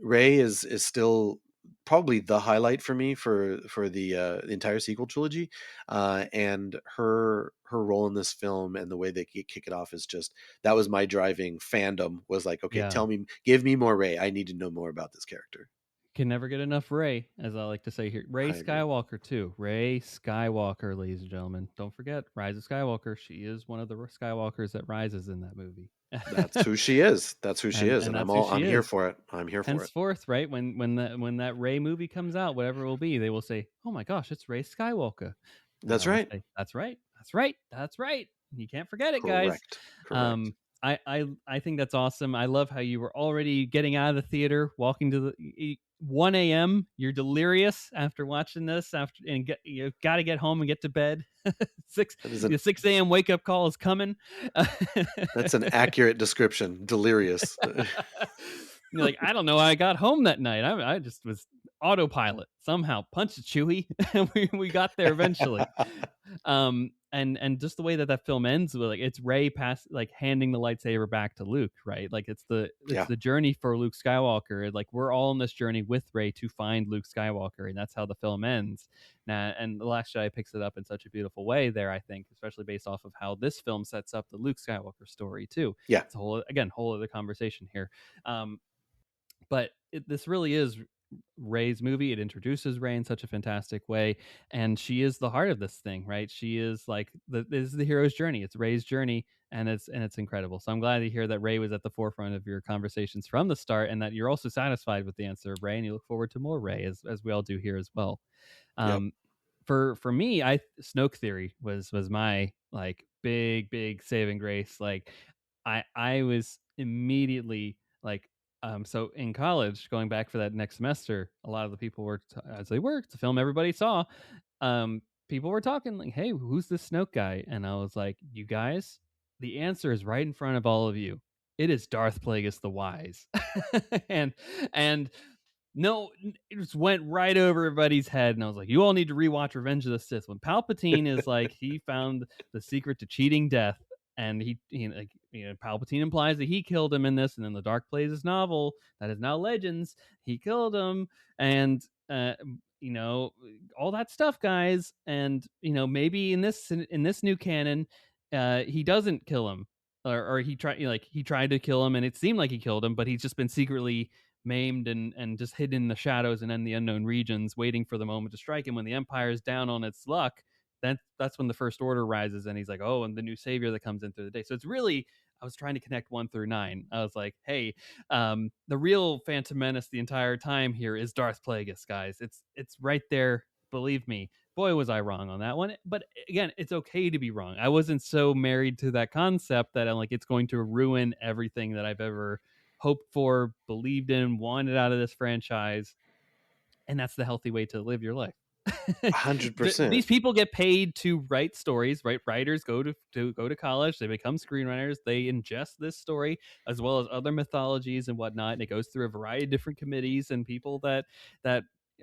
Ray is still probably the highlight for me for the entire sequel trilogy. And her role in this film and the way they kick it off is just, that was my driving fandom, was like, okay, Yeah. give me more Ray. I need to know more about this character. Can never get enough Ray, as I like to say here. Ray I agree. Skywalker too. Ray Skywalker, ladies and gentlemen. Don't forget Rise of Skywalker. She is one of the Skywalkers that rises in that movie. That's who she is. That's who she is. And And that's who she I'm here is. for it. I'm here for it. Henceforth, right when that Ray movie comes out, whatever it will be, they will say, "Oh my gosh, it's Ray Skywalker," and That's I will right. say, "That's right, that's right, that's right." You can't forget it, guys. Correct. Correct. Um, I think that's awesome. I love how you were already getting out of the theater, walking to the 1 a.m. You're delirious after watching this. After and you got to get home and get to bed. six That is the 6 a.m. wake up call is coming. that's an accurate description. Delirious. You're like, I don't know how I got home that night. I just was autopilot somehow. Punch it, Chewie. We got there eventually. And just the way that that film ends with, like, it's Ray pass like handing the lightsaber back to Luke, right? Like it's Yeah. the journey for Luke Skywalker. Like we're all on this journey with Ray to find Luke Skywalker, and that's how the film ends. Now, and the Last Jedi picks it up in such a beautiful way there, I think, especially based off of how this film sets up the Luke Skywalker story too. Yeah. It's a whole other conversation here. Um, but this really is Ray's movie. It introduces Ray in such a fantastic way, and she is the heart of this thing, right? She is like this is the hero's journey. It's Ray's journey, and it's incredible. So I'm glad to hear that Ray was at the forefront of your conversations from the start, and that you're also satisfied with the answer of Ray, and you look forward to more Ray, as we all do here as well. Yep. Um, for me, I Snoke Theory was my like big saving grace. Like I was immediately like so in college, going back for that next semester, a lot of the people were as they were, it's a film everybody saw. People were talking like, "Hey, who's this Snoke guy?" And I was like, "You guys, the answer is right in front of all of you. It is Darth Plagueis the Wise." and and no, it just went right over everybody's head, and I was like, "You all need to rewatch Revenge of the Sith." When Palpatine is like, he found the secret to cheating death, and Palpatine implies that he killed him in this, and in the Dark Places novel that is now Legends, he killed him, and you know all that stuff, guys, and maybe in this new canon, he doesn't kill him, or he tried to kill him, and it seemed like he killed him, but he's just been secretly maimed and just hidden in the shadows and in the unknown regions, waiting for the moment to strike. And when the Empire is down on its luck, that's when the First Order rises, and he's like, oh, and the new savior that comes in through the day. So it's really, I was trying to connect 1 through 9. I was like, hey, the real Phantom Menace the entire time here is Darth Plagueis, guys. It's right there. Believe me. Boy, was I wrong on that one. But again, it's okay to be wrong. I wasn't so married to that concept that I'm like, it's going to ruin everything that I've ever hoped for, believed in, wanted out of this franchise. And that's the healthy way to live your life. 100%. These people get paid to write stories, right? Writers go to college, they become screenwriters, they ingest this story as well as other mythologies and whatnot, and it goes through a variety of different committees and people that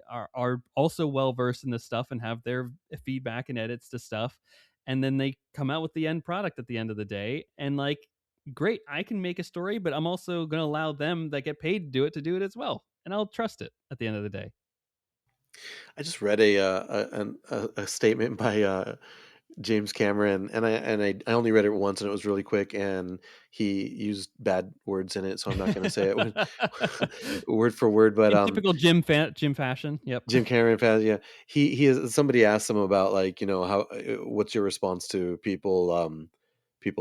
are also well versed in this stuff and have their feedback and edits to stuff, and then they come out with the end product at the end of the day. And like, great, I can make a story, but I'm also going to allow them that get paid to do it as well, and I'll trust it at the end of the day. I just read a statement by James Cameron, and I only read it once, and it was really quick, and he used bad words in it, so I'm not going to say it word for word. But In typical Jim fashion. Yep. Jim Cameron fans, yeah. He is somebody asked him about, like, how what's your response to people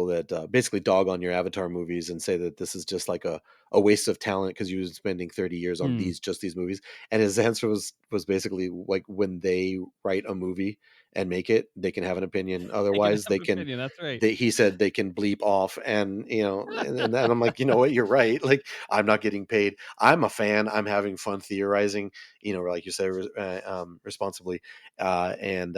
that basically dog on your Avatar movies and say that this is just like a waste of talent because you were spending 30 years on Mm. these movies. And his answer was basically like, when they write a movie and make it, they can have an opinion. They can Otherwise, have an opinion, that's right. he said they can bleep off. And and I'm like, you know what, you're right. Like, I'm not getting paid. I'm a fan. I'm having fun theorizing, like you said, responsibly. And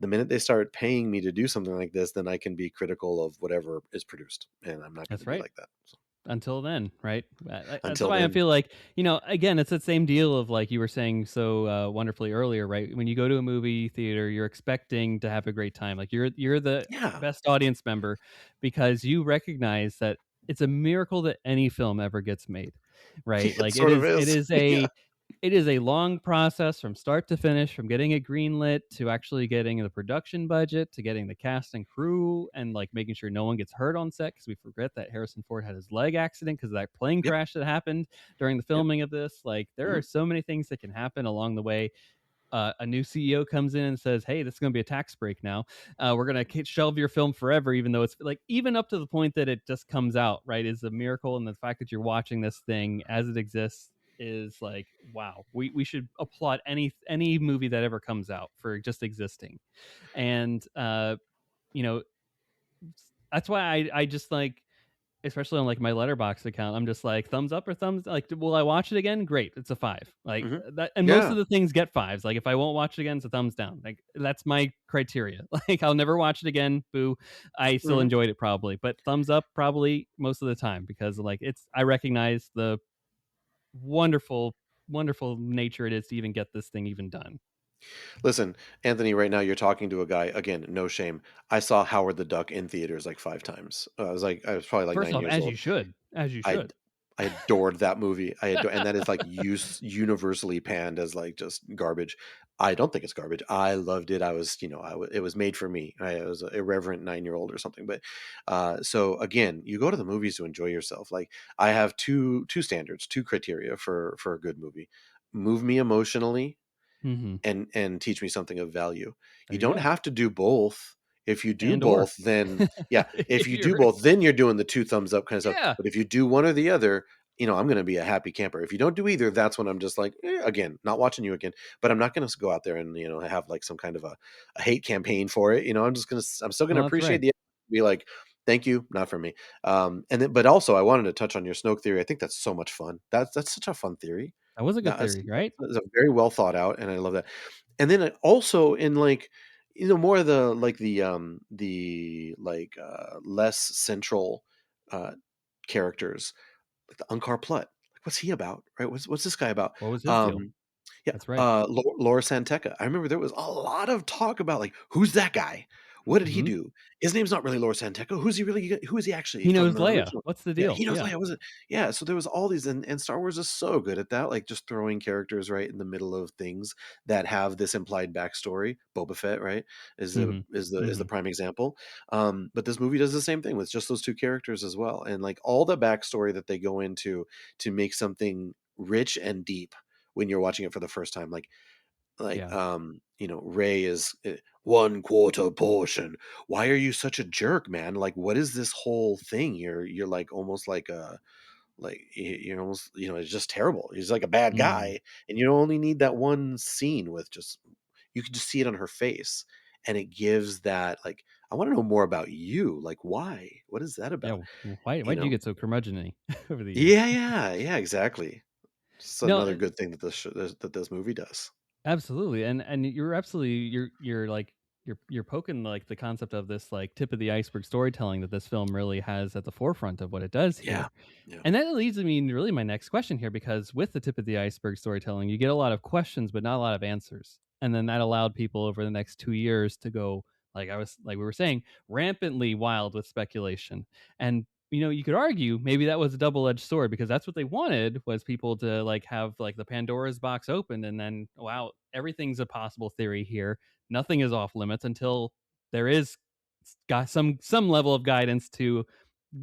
The minute they start paying me to do something like this, then I can be critical of whatever is produced, and I'm not going to That's be right. like that. So, Until then, right? That's until why I then, feel like, again, it's that same deal of like you were saying so wonderfully earlier, right? When you go to a movie theater, you're expecting to have a great time. Like you're the yeah, best audience member because you recognize that it's a miracle that any film ever gets made, right? it Like sort of it is. is Yeah, a long process from start to finish, from getting it greenlit to actually getting the production budget to getting the cast and crew and like making sure no one gets hurt on set, because we forget that Harrison Ford had his leg accident because of that plane yep, crash that happened during the yep. filming of this. Like there Hmm. are so many things that can happen along the way. A new CEO comes in and says, "Hey, this is going to be a tax break now. We're going to shelve your film forever," even though it's like even up to the point that it just comes out, right, is a miracle. And the fact that you're watching this thing as it exists is like, wow. We should applaud any movie that ever comes out for just existing. And you know, that's why I just like, especially on like my letterbox account, I'm just like thumbs up or thumbs, like, will I watch it again? Great, it's a 5. Like Hmm. that, and most Yeah. of the things get 5s. Like if I won't watch it again, it's a thumbs down. Like that's my criteria. Like I'll never watch it again. Boo. I still Hmm. enjoyed it probably, but thumbs up probably most of the time because like I recognize the wonderful wonderful nature it is to even get this thing even done. Listen, Anthony, right now you're talking to a guy, again, no shame. I saw Howard the Duck in theaters like 5 times. I was probably like First 9 off, years as old. you should, as you I should. I adored that movie. And that is like universally panned as like just garbage. I don't think it's garbage. I loved it. I was, it was made for me. I was an irreverent 9 year old or something. But so again, you go to the movies to enjoy yourself. Like, I have two standards, two criteria for a good movie: move me emotionally, Hmm. and teach me something of value. There You you don't go. have to do both. If you do And or both, then yeah, if if you do you're, both, then you're doing the two thumbs up kind of stuff. yeah, But if you do one or the other, I'm going to be a happy camper. If you don't do either, that's when I'm just like, again, not watching you again. But I'm not going to go out there and have like some kind of a hate campaign for it. I'm still going to well, that's appreciate right. the be like, Thank you, not for me. And then, but also, I wanted to touch on your Snoke theory. I think that's so much fun. That's such a fun theory. That was a good That's theory, right? that's a very well thought out, and I love that. And then also in like, more of the less central uh characters, like the Unkar Plutt. Like, what's he about? Right? What's this guy about? What was his deal? Um yeah, That's right. Laura Santeca. I remember there was a lot of talk about, like, who's that guy? What did he Mhm. do? His name's not really Laura Santeca. Who is he actually He from knows the Leia. original? What's the Yeah, deal? he knows Yeah. Leia, was it? Yeah, so there was all these, and Star Wars is so good at that, like, just throwing characters right in the middle of things that have this implied backstory. Boba Fett, right, Mhm. is the Mhm. prime example. But this movie does the same thing with just those 2 characters as well, and, like, all the backstory that they go into to make something rich and deep when you're watching it for the first time. Yeah. Ray is 1/4 portion. Why are you such a jerk, man? Like, what is this whole thing? You're like almost like a you're almost, it's just terrible. He's like a bad Mhm. guy, and you only need that one scene with just, you can just see it on her face, and it gives that, like, I want to know more about you. Like, why? What is that Yeah, about? why You did you know? get so curmudgeon-y over the years? Yeah, yeah, yeah, exactly. It's No, another good thing that this movie does. absolutely, and you're absolutely you're like you're poking, like, the concept of this, like, tip of the iceberg storytelling that this film really has at the forefront of what it does Yeah, here. yeah. And that leads me into really my next question here, because with the tip of the iceberg storytelling, you get a lot of questions, but not a lot of answers. And then that allowed people over the next 2 years to go, like we were saying, rampantly wild with speculation. And you could argue maybe that was a double-edged sword, because that's what they wanted, was people to like have like the Pandora's box open, and then wow, everything's a possible theory here. Nothing is off limits until there is got some level of guidance to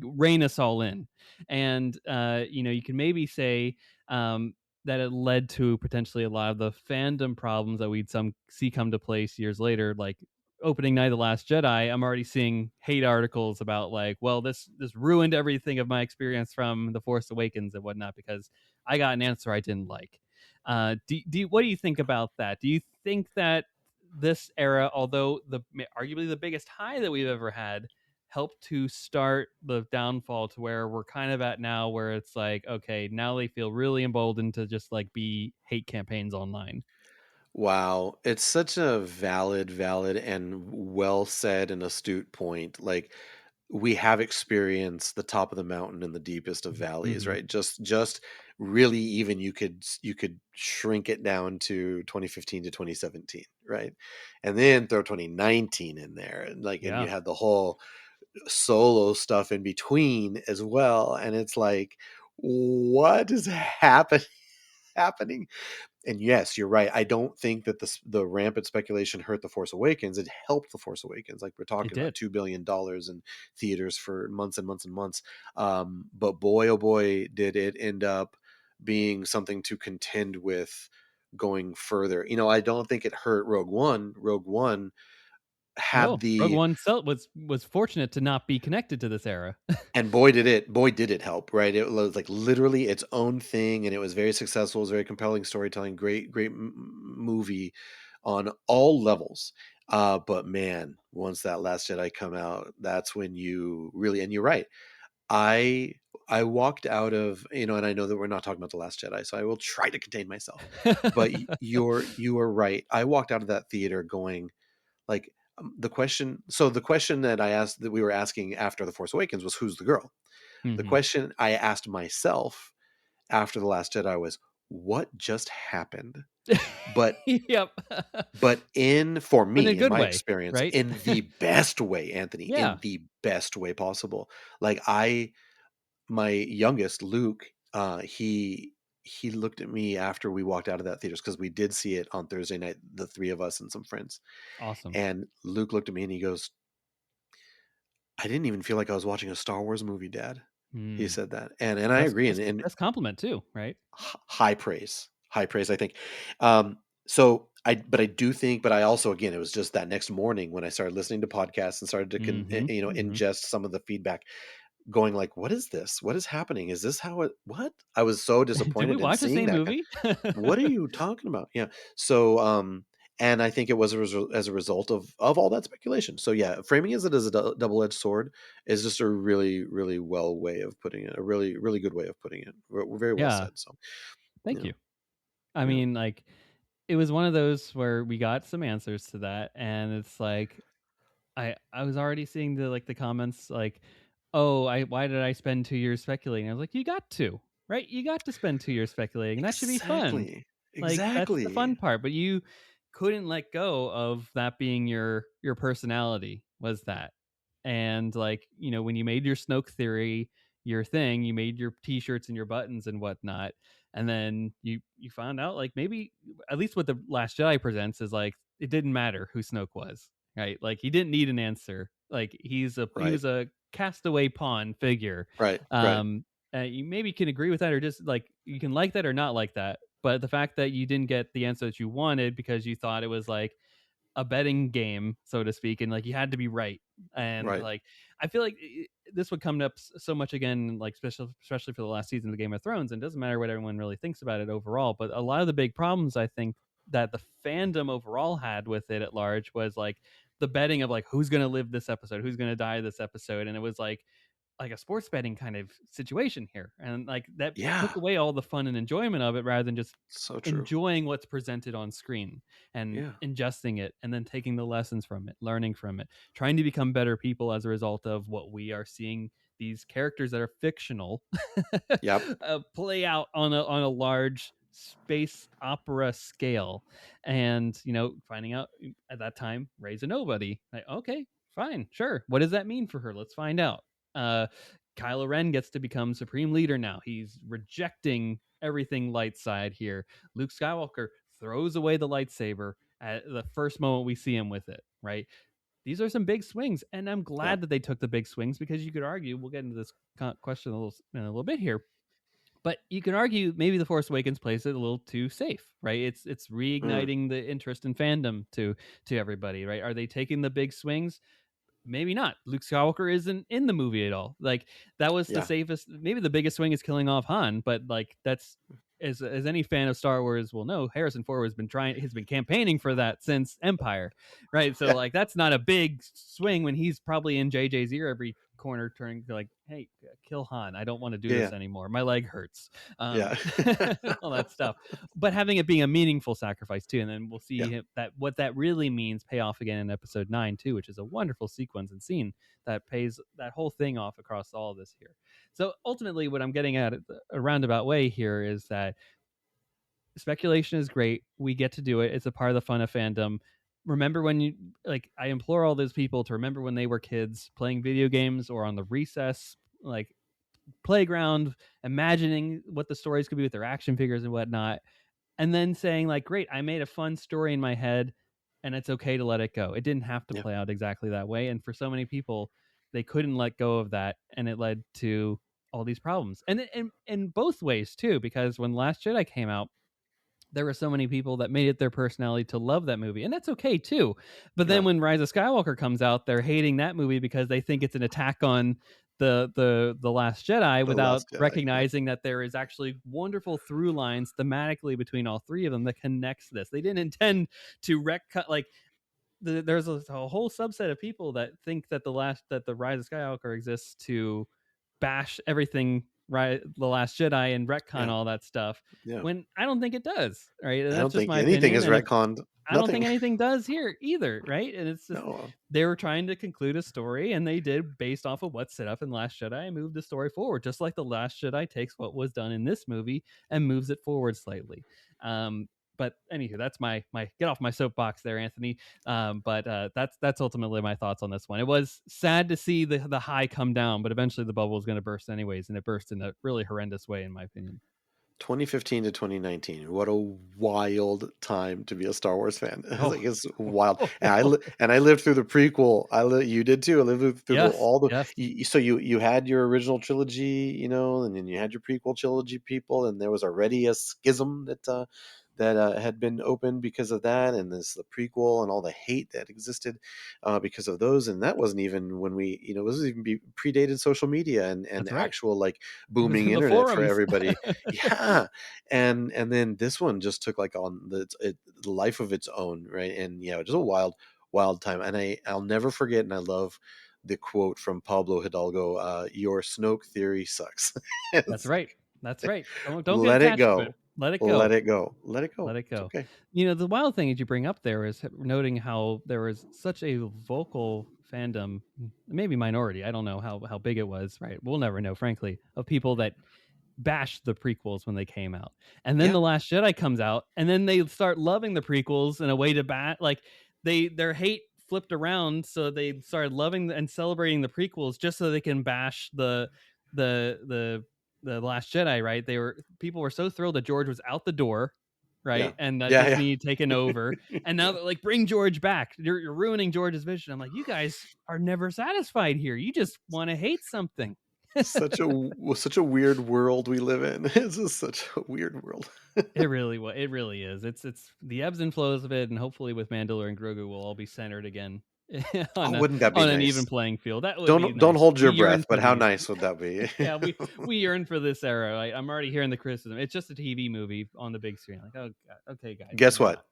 rein us all in. And you can maybe say that it led to potentially a lot of the fandom problems that we'd some see come to place years later, like opening night of the Last Jedi. I'm already seeing hate articles about, like, well, this ruined everything of my experience from the Force Awakens and whatnot, because I got an answer I didn't like. What do you think about that? Do you think that this era, although arguably the biggest high that we've ever had, helped to start the downfall to where we're kind of at now, where it's like, okay, now they feel really emboldened to just like be hate campaigns online? Wow, it's such a valid, and well said and astute point. Like, we have experienced the top of the mountain and the deepest of valleys, Mm-hmm. right? Just really, even you could shrink it down to 2015 to 2017, right? And then throw 2019 in there, and you Yeah, had the whole solo stuff in between as well. And it's like, what is happening? And yes, you're right. I don't think that the rampant speculation hurt The Force Awakens. It helped The Force Awakens. Like, we're it talking about did. $2 billion in theaters for months and months and months. But boy, oh boy, did it end up being something to contend with going further. I don't think it hurt Rogue One. Rogue One had No, Rogue the One was fortunate to not be connected to this era. And boy did it help, right? It was like literally its own thing, and it was very successful. It was very compelling storytelling, great movie on all levels. But man, once that Last Jedi come out, that's when you really, and you're right. I I walked out of, and I know that we're not talking about the Last Jedi, so I will try to contain myself. But you are right. I walked out of that theater going, like, the question that I asked, that we were asking after The Force Awakens, was, who's the girl? The Hmm. question I asked myself after The Last Jedi was, what just happened? But Yep. in for But in a me, in good my way, experience, right? in the best way, Anthony, Yeah. in the best way possible. Like, my youngest, Luke, he looked at me after we walked out of that theaters, because we did see it on Thursday night, the three of us and some friends. Awesome. And Luke looked at me and he goes, I didn't even feel like I was watching a Star Wars movie, Dad. He Mm. said that, and I agree, That's the and best compliment too, right? high praise, I think. But I do think, but I also, again, it was just that next morning when I started listening to podcasts and started to Hmm. Hmm. ingest some of the feedback, going like, what is this? What is happening? Is this how it? What? I was so Did we disappointed in watch the seeing same that. movie? What are you talking about? Yeah. So, and I think it was as a result of all that speculation. So yeah, framing it as a double-edged sword is just a really, really well way of putting it. A really, really good way of putting it. Very well Yeah, said. So thank yeah, you. I yeah, mean, like, it was one of those where we got some answers to that, and it's like I was already seeing the comments like, "Oh, I why did I spend 2 years speculating?" I was like, "You got to, right? You got to spend 2 years speculating. That should be fun. exactly, Like, that's the exactly. fun part." But you couldn't let go of that being your personality, was that. And, like, when you made your Snoke theory your thing, you made your T-shirts and your buttons and whatnot, and then you found out, like, maybe at least what The Last Jedi presents is, like, it didn't matter who Snoke was. Right? Like, he didn't need an answer. Like, he Right, was a castaway pawn figure. right, right. Um, you maybe can agree with that, or just like you can like that or not like that. But the fact that you didn't get the answer that you wanted because you thought it was like a betting game, so to speak, and like you had to be right. And Right. like I feel like this would come up so much again, like especially for the last season of Game of Thrones. And it doesn't matter what everyone really thinks about it overall, but a lot of the big problems I think that the fandom overall had with it at large was like the betting of like who's going to live this episode, who's going to die this episode, and it was like a sports betting kind of situation here. And like that Yeah. took away all the fun and enjoyment of it rather than just So true. enjoying what's presented on screen and Yeah. ingesting it and then taking the lessons from it, learning from it, trying to become better people as a result of what we are seeing these characters that are fictional Yep. play out on a large space opera scale. And finding out at that time Ray's a nobody, like, okay, fine, sure, what does that mean for her? Let's find out. uh Kylo Ren gets to become supreme leader now. He's rejecting everything light side here. Luke Skywalker throws away the lightsaber at the first moment we see him with it, right? These are some big swings, and I'm Yeah. glad that they took the big swings, because you could argue, we'll get into this question in a little bit here, but you can argue maybe The Force Awakens plays it a little too safe, right? It's Mm. reigniting the interest in fandom to everybody, right? Are they taking the big swings? Maybe not. Luke Skywalker isn't in the movie at all. Like, that was the Yeah. safest. Maybe the biggest swing is killing off Han, but like that's, as any fan of Star Wars will know, Harrison Ford has been campaigning for that since Empire, right? So Yeah. like that's not a big swing when he's probably in JJ's ear every corner turning like, hey, kill Han. I don't want to do this Yeah. anymore. My leg hurts. Yeah. All that stuff. But having it being a meaningful sacrifice too, and then we'll Yeah. see that what that really means pay off again in episode 9 too, which is a wonderful sequence and scene that pays that whole thing off across all of this here. So ultimately, what I'm getting at a roundabout way here is that speculation is great. We get to do it. It's a part of the fun of fandom. Remember when you like I implore all those people to remember when they were kids playing video games or on the recess like playground, imagining what the stories could be with their action figures and whatnot, and then saying like, great, I made a fun story in my head, and it's okay to let it go. It didn't have to Yeah. play out exactly that way, and for so many people they couldn't let go of that, and it led to all these problems. And in both ways too, because when Last Jedi came out, there were so many people that made it their personality to love that movie, and that's okay too. But then Yeah. when Rise of Skywalker comes out, they're hating that movie because they think it's an attack on the Last Jedi, The without Last Jedi. Yeah. recognizing that there is actually wonderful through lines thematically between all three of them that connects this. They didn't intend to retcon, like, there's a whole subset of people that think that the Rise of Skywalker exists to bash everything, right, the Last Jedi, and retcon Yeah. all that stuff, Yeah. when I don't think it does, right? And I that's don't just think my anything opinion, is and retconned. I don't think Nothing. anything does here either, right? And it's just No. they were trying to conclude a story, and they did based off of what's set up in Last Jedi and moved the story forward, just like the Last Jedi takes what was done in this movie and moves it forward slightly. But anywho, that's my get off my soapbox there, Anthony. But that's ultimately my thoughts on this one. It was sad to see the high come down, but eventually the bubble was going to burst anyways, and it burst in a really horrendous way, in my opinion. 2015 to 2019. What a wild time to be a Star Wars fan. It's like Oh, it's wild. And I lived through the prequel. You did too. I lived through yes, all the yes. so you had your original trilogy, and then you had your prequel trilogy people, and there was already a schism that had been opened because of that, and this the prequel and all the hate that existed because of those. And that wasn't even when it wasn't even predated social media and That's right. actual like It was booming in the internet for forums. everybody. Yeah, and then this one just took like on the life of its own, right? And yeah, just a wild time. And I'll never forget, and I love the quote from Pablo Hidalgo, "Your Snoke theory sucks." That's It's right. like, That's right. Don't get let it attached to it. go, Let it let go. it go, let it Let go. it It's go. okay. The wild thing that you bring up there is noting how there was such a vocal fandom, maybe minority. I don't know how big it was, right? We'll never know, frankly, of people that bashed the prequels when they came out. And then Yeah, The Last Jedi comes out, and then they start loving the prequels in a way to like their hate flipped around, so they started loving and celebrating the prequels just so they can bash the the the Last Jedi, right? People were so thrilled that George was out the door, yeah, right? And that yeah, Disney had taken over. yeah. And now Yeah. they're like, bring George back. You're ruining George's vision. I'm like, you guys are never satisfied here. You just want to hate something. Such a weird world we live in. It's just such a weird world. It really is. It's the ebbs and flows of it, and hopefully with Mandalore and Grogu, we'll all be centered again Oh, on wouldn't that be an even nice? playing field. That would be Don't nice. hold We your yearn breath, for but how these. nice would that be? Yeah, we yearn for this era. I'm already hearing the criticism. It's just a TV movie on the big screen. Like, oh, God, okay, guys, Guess come on. what?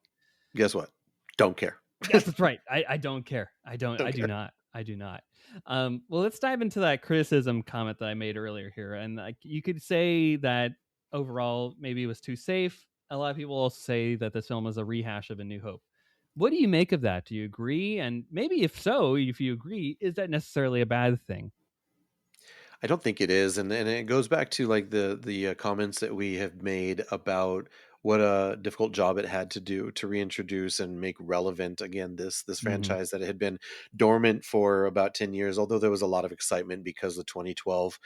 Guess what? Don't care. Yes, that's right. I don't care. I Don't do care. not. I do not. Well, let's dive into that criticism comment that I made earlier here. And like, you could say that overall, maybe it was too safe. A lot of people also say that this film is a rehash of A New Hope. What do you make of that? Do you agree? And maybe if so, if you agree, is that necessarily a bad thing? I don't think it is, and it goes back to like the comments that we have made about what a difficult job it had to do to reintroduce and make relevant again this Hmm. franchise that it had been dormant for about 10 years. Although there was a lot of excitement because of 2012,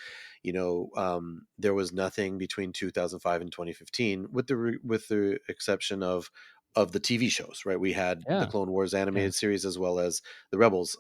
there was nothing between 2005 and 2015, with with the exception of the TV shows. Right, we had the Yeah. Clone Wars Yeah. animated series as well as the Rebels,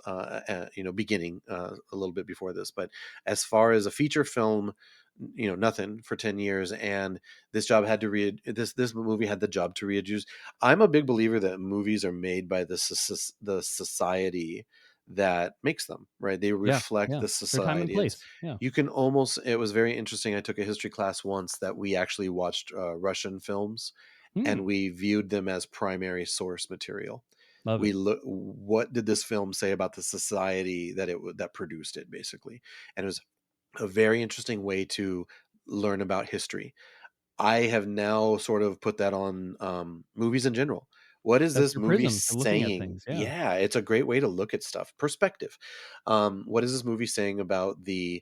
beginning a little bit before this, but as far as a feature film, nothing for 10 years. And this job had to read this movie had the job to reintroduce. I'm a big believer that movies are made by the society that makes them, right? They Yeah. reflect Yeah. the Their time and society. place. Yeah. You can almost It was very interesting. I took a history class once that we actually watched Russian films, Hmm. and we viewed them as primary source material. Love We it. look, what did this film say about the society that produced it, basically. And it was a very interesting way to learn about history. I have now sort of put that on movies in general. What is That's this your movie prism for looking at saying? things. Yeah. Yeah, it's a great way to look at stuff. Perspective. What is this movie saying about the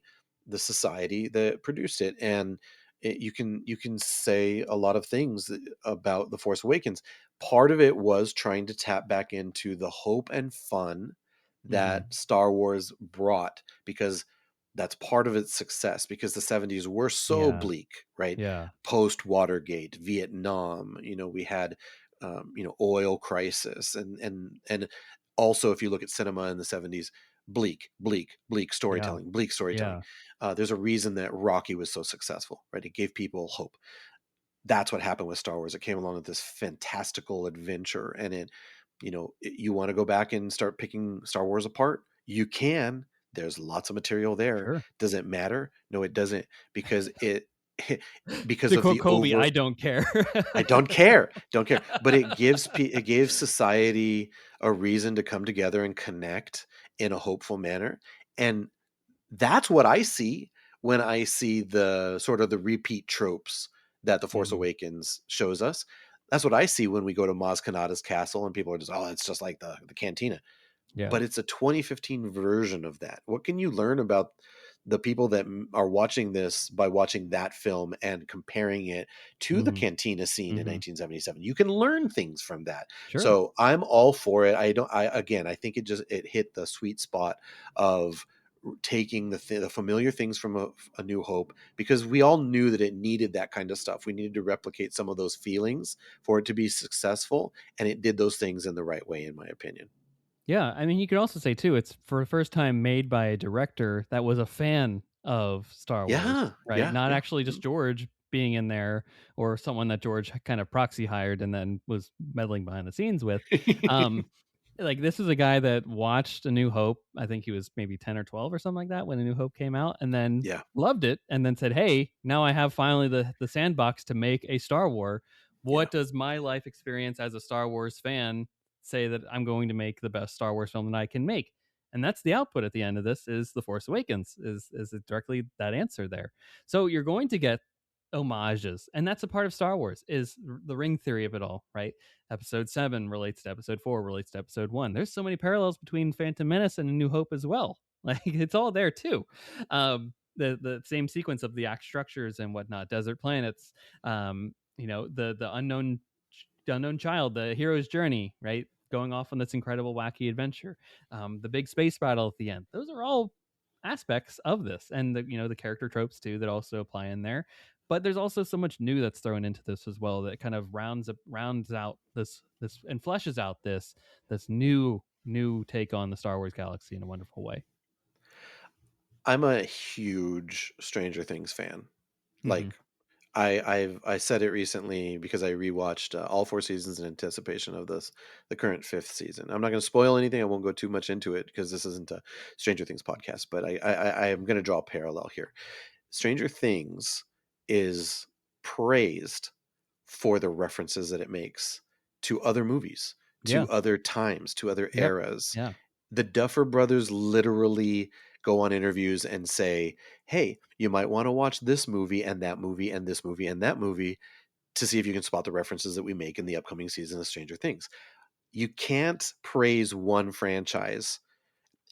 society that produced it? And you can say a lot of things about the Force Awakens. Part of it was trying to tap back into the hope and fun Hmm. that Star Wars brought, because that's part of its success, because the 70s were so Yeah. bleak, right? Yeah. Post Watergate, Vietnam, we had oil crisis, and also if you look at cinema in the 70s, bleak Yeah. storytelling, bleak storytelling. Yeah. There's a reason that Rocky was so successful, right? It gave people hope. That's what happened with Star Wars. It came along with this fantastical adventure, and you want to go back and start picking Star Wars apart, you can. There's lots of material there. Sure. Does it matter? No, it doesn't, because it because To of quote the Colby, over. I don't care. I don't care, but it gives society a reason to come together and connect in a hopeful manner. And that's what I see when I see the sort of the repeat tropes that The Force Mhm. Awakens shows us. That's what I see when we go to Maz Kanata's castle and people are just, oh, it's just like the cantina. Yeah. But it's a 2015 version of that. What can you learn about the people that are watching this by watching that film and comparing it to the Mhm. cantina scene in Mhm. 1977? You can learn things from that. Sure. So I'm all for it. I think it hit the sweet spot of taking the familiar things from a New Hope, because we all knew that it needed that kind of stuff. We needed to replicate some of those feelings for it to be successful, and it did those things in the right way, in my opinion. Yeah, I mean, you could also say too, it's for the first time made by a director that was a fan of Star Wars, Yeah, right? yeah, Not yeah. actually just Mhm. George. being in there, or someone that George kind of proxy hired and then was meddling behind the scenes with. Um, like, this is a guy that watched A New Hope. I think he was maybe 10 or 12 or something like that when A New Hope came out, and then Yeah, loved it, and then said, "Hey, now I have finally the sandbox to make a Star War. yeah. What does my life experience as a Star Wars fan say that I'm going to make the best Star Wars film that I can make?" And that's the output at the end of this is The Force Awakens is directly that answer there. So you're going to get homages, and that's a part of Star Wars is the ring theory of it all, right? Episode 7 relates to episode 4, relates to episode 1. There's so many parallels between Phantom Menace and A New Hope as well. Like, it's all there too. The same sequence of the act structures and whatnot, desert planets, the unknown child, the hero's journey, right? Going off on this incredible wacky adventure. The big space battle at the end. Those are all aspects of this, and the character tropes too that also apply in there. But there's also so much new that's thrown into this as well that kind of rounds out this and fleshes out this new take on the Star Wars galaxy in a wonderful way. I'm a huge Stranger Things fan. Hmm. Like I said it recently because I rewatched all 4 seasons in anticipation of the current fifth season. I'm not going to spoil anything. I won't go too much into it because this isn't a Stranger Things podcast. But I am going to draw a parallel here. Stranger Things is praised for the references that it makes to other movies, Yeah. to other times, to other Yep. eras. Yeah. The Duffer Brothers literally go on interviews and say, "Hey, you might want to watch this movie and that movie and this movie and that movie to see if you can spot the references that we make in the upcoming season of Stranger Things." You can't praise one franchise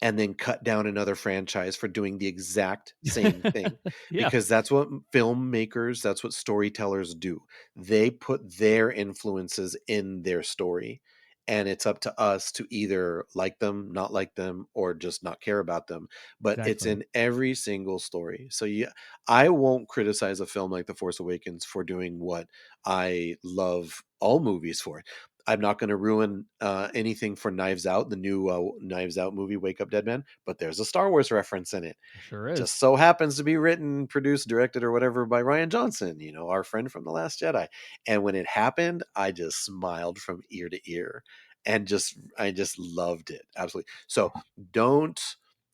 and then cut down another franchise for doing the exact same thing, Yeah. because that's what filmmakers, that's what storytellers do. They put their influences in their story, and it's up to us to either like them, not like them, or just not care about them. But it's Exactly. in every single story. So yeah, I won't criticize a film like The Force Awakens for doing what I love all movies for. I'm not going to ruin anything for Knives Out, the new Knives Out movie, Wake Up Dead Man, but there's a Star Wars reference in it. Sure Just is. so happens to be written, produced, directed, or whatever by Ryan Johnson, our friend from The Last Jedi. And when it happened, I just smiled from ear to ear and I just loved it. Absolutely. So don't,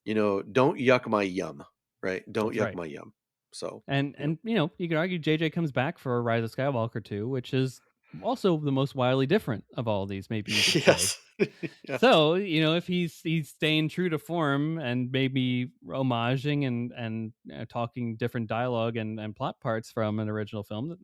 don't yuck my yum, right? Don't That's yuck right. my yum. So, And you know, and you could argue JJ comes back for Rise of Skywalker too, which is also the most wildly different of all these, maybe you could say. yes. yes. So, if he's staying true to form and maybe homaging and talking different dialogue and plot parts from an original film,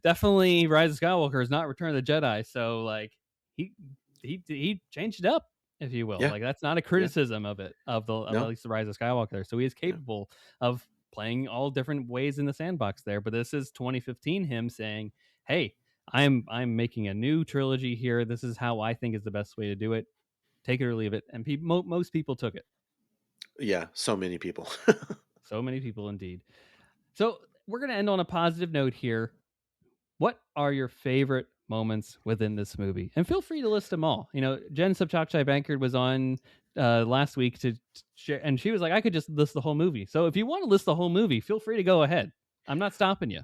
definitely Rise of Skywalker is not Return of the Jedi. So, like, he he changed it up, if you will. Yeah. Like, that's not a Yeah. criticism of at No. least the Rise of Skywalker. So he is Yeah. capable of playing all different ways in the sandbox there. But this is 2015 him saying, "Hey, I'm making a new trilogy here. This is how I think is the best way to do it. Take it or leave it." And most people took it. Yeah. So many people. So many people indeed. So we're gonna end on a positive note here. What are your favorite moments within this movie? And feel free to list them all. Jen Subchakchai Bankard was on last week to share, and she was like, I could just list the whole movie. So if you want to list the whole movie, feel free to go ahead. I'm not stopping you.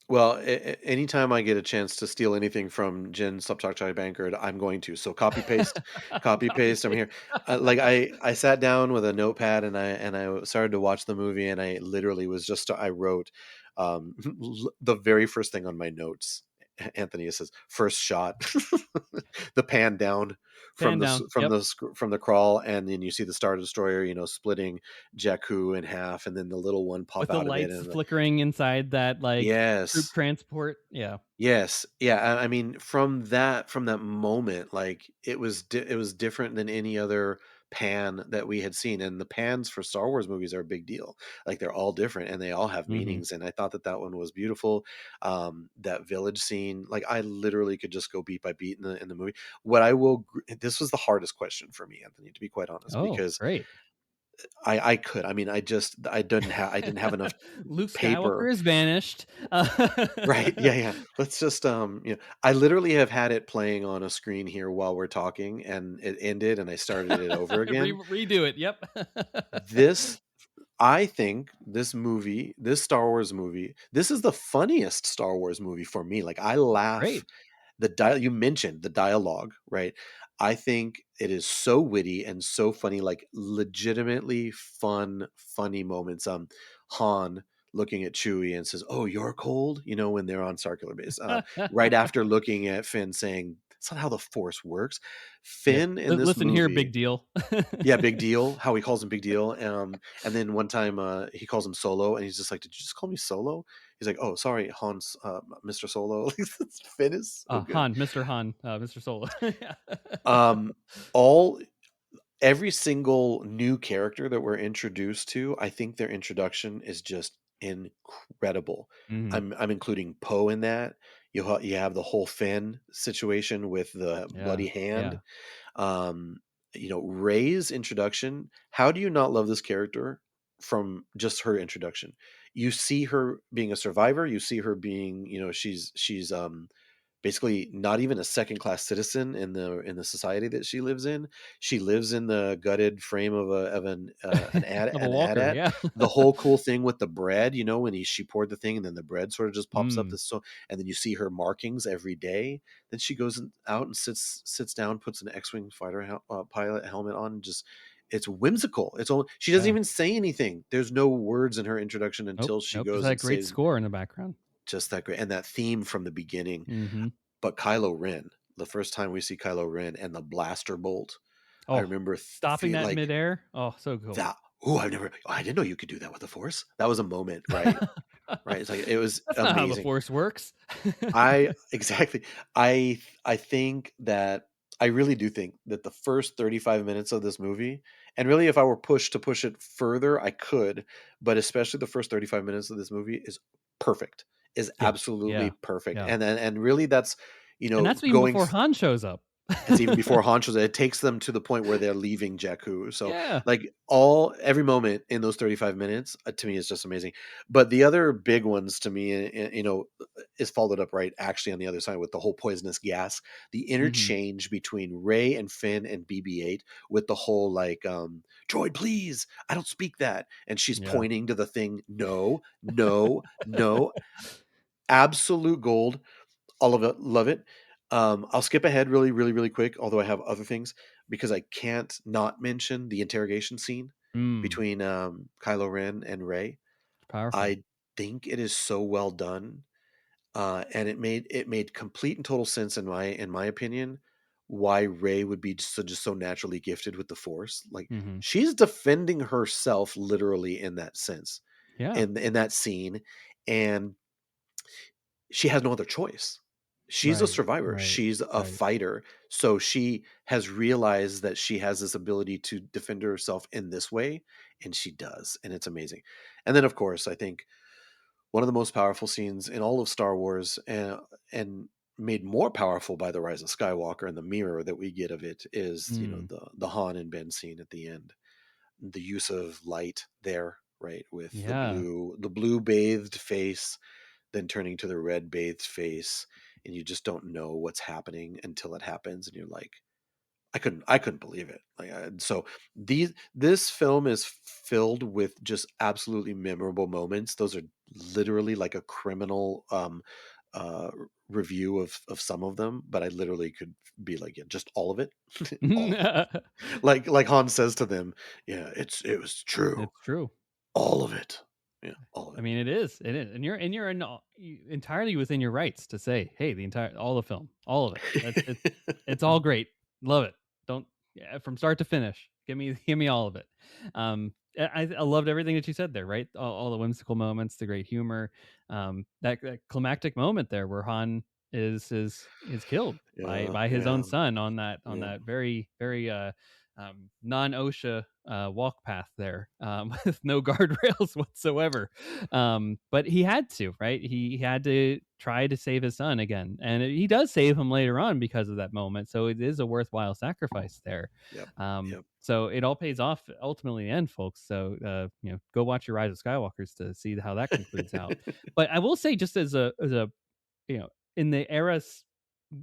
Well, anytime I get a chance to steal anything from Jen Subchakchai Bankard, I'm going to. So copy paste, copy Copy paste. I'm paste. here. Like I sat down with a notepad and I started to watch the movie, and I literally was just I wrote the very first thing on my notes. Anthony, it says first shot, the pan down Pan down. Yep. from the crawl, and then you see the Star Destroyer, splitting Jakku in half, and then the little one pop With the out of it, lights and flickering inside that like troop yes. transport. Yeah. Yes. Yeah, I mean, from that moment, like, it was different than any other pan that we had seen, and the pans for Star Wars movies are a big deal. Like, they're all different, and they all have Hmm. meanings, and I thought that that one was beautiful. That village scene, like, I literally could just go beat by beat in the movie. What I will this was the hardest question for me, Anthony, to be quite honest, Oh, because great. I mean, I didn't have enough Luke paper. Skywalker is vanished. Right. Yeah, yeah. Let's just I literally have had it playing on a screen here while we're talking, and it ended and I started it over again. Redo it. Yep. This I think this Star Wars movie, this is the funniest Star Wars movie for me. Like I laugh Great. you mentioned the dialogue, right? I think it is so witty and so funny, like legitimately fun, funny moments. Han looking at Chewie and says, "Oh, you're cold," when they're on Circular Base. Right after looking at Finn saying, "That's not how the Force works." Yeah. Finn in this Listen here, movie, big deal. yeah, big deal. How he calls him big deal. And then one time he calls him Solo, and he's just like, "Did you just call me Solo?" He's like, "Oh, sorry, Hans, Mr. Solo." Finn is so good. Han, Mr. Han, Mr. Solo. Yeah. Um, all every single new character that we're introduced to, I think their introduction is just incredible. Mhm. I'm including Poe in that. You have the whole Finn situation with the Yeah. bloody hand. Yeah. Um, Ray's introduction, how do you not love this character from just her introduction? You see her being a survivor, you see her being, she's basically not even a second class citizen in the society that she lives in. She lives in the gutted frame of Of a an walker, AT-AT. yeah. The whole cool thing with the bread, when she poured the thing and then the bread sort of just pops up Mm, this, so, and then you see her markings every day. Then she goes out and sits down, puts an X-wing fighter pilot helmet on, and just it's whimsical. It's all she doesn't yeah. even say anything. There's no words in her introduction Nope, until she nope, just goes that and great says score in the background. just that great, and that theme from the beginning. Mhm. But Kylo Ren, the first time we see Kylo Ren and the blaster bolt, I Oh, remember stopping feel that like midair. Oh, so cool. that. Oh, I didn't know you could do that with the Force. That was a moment, right? Right. It's like it was That's not how the amazing. Force works. I exactly. I think that I really do think that the first 35 minutes of this movie, and really if I were pushed to push it further, I could, but especially the first 35 minutes of this movie is perfect. Is Yeah, absolutely yeah, perfect. yeah, And really that's, and that's even going before Han shows up. it's even before Honcho's. It takes them to the point where they're leaving Jakku. So, Yeah. like every moment in those 35 minutes, to me is just amazing. But the other big ones to me, is followed up right actually on the other side with the whole poisonous gas, the Mhm. interchange between Ray and Finn and BB-8 with the whole like, droid, please, I don't speak that, and she's Yeah. pointing to the thing. No, no, no, absolute gold. All of it, love it. I'll skip ahead really, really, really quick, although I have other things because I can't not mention the interrogation scene Mm, between Kylo Ren and Rey. powerful. I think it is so well done, and it made complete and total sense in my opinion why Rey would be just so naturally gifted with the Force. Like Mhm. she's defending herself literally in that sense, Yeah. in that scene, and she has no other choice. She's a Right, survivor. right, She's a right. fighter. So she has realized that she has this ability to defend herself in this way, and she does, and it's amazing. And then, of course, I think one of the most powerful scenes in all of Star Wars, and made more powerful by the Rise of Skywalker and the mirror that we get of it, is Mm. the Han and Ben scene at the end. The use of light there, right, with Yeah. the blue bathed face then turning to the red bathed face, and you just don't know what's happening until it happens, and you're like, I couldn't believe it. Like, so this film is filled with just absolutely memorable moments. Those are literally like a criminal uh review of some of them, but I literally could be like, yeah, just all of it. All of it. Like Han says to them, yeah, it was true, It's true. all of it. Yeah, all of I it. mean, it is, and you're entirely within your rights to say, "Hey, the entire all the film, all of it. It's all great. Love it. Don't yeah, from start to finish. Give me all of it." I loved everything that you said there. Right, all the whimsical moments, the great humor, that climactic moment there where Han is killed Yeah, by his own yeah, son on yeah. that very non OSHA walk path there with no guardrails whatsoever. But he had to, right? He had to try to save his son again, and he does save him later on because of that moment. So it is a worthwhile sacrifice there. Yep, yep. So it all pays off ultimately in the end, folks. So go watch your Rise of Skywalkers to see how that concludes out. But I will say, just as a in the eras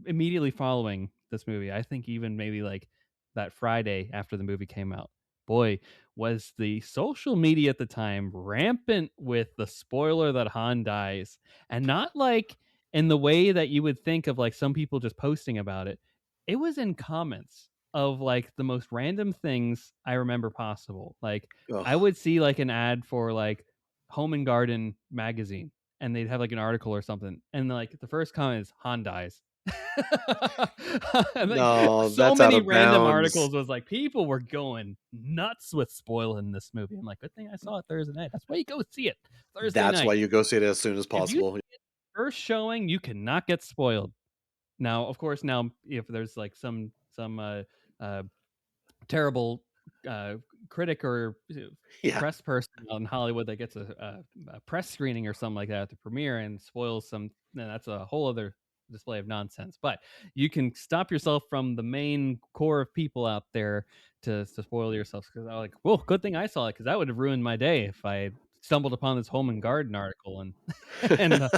immediately following this movie, I think even maybe like that Friday after the movie came out, boy, was the social media at the time rampant with the spoiler that Han dies, and not like in the way that you would think of like some people just posting about it. It was in comments of like the most random things I remember possible. Like I Ugh. would see like an ad for like Home and Garden magazine, and they'd have like an article or something, and like the first comment is Han dies. And like No, so that's out many of random bounds. articles was like people were going nuts with spoiling this movie. I'm like, good thing I saw it Thursday night. That's why you go see it Thursday That's why night. you go see it as soon as If you possible. first showing, you cannot get spoiled. Now, of course, now if there's like some uh terrible uh, critic or Yeah. press person out in Hollywood that gets a press screening or something like that at the premiere and spoils some, then that's a whole other display of nonsense. But you can stop yourself from the main core of people out there to spoil yourself. Because I'm like, well, good thing I saw it because that would have ruined my day if I stumbled upon this home and garden article and and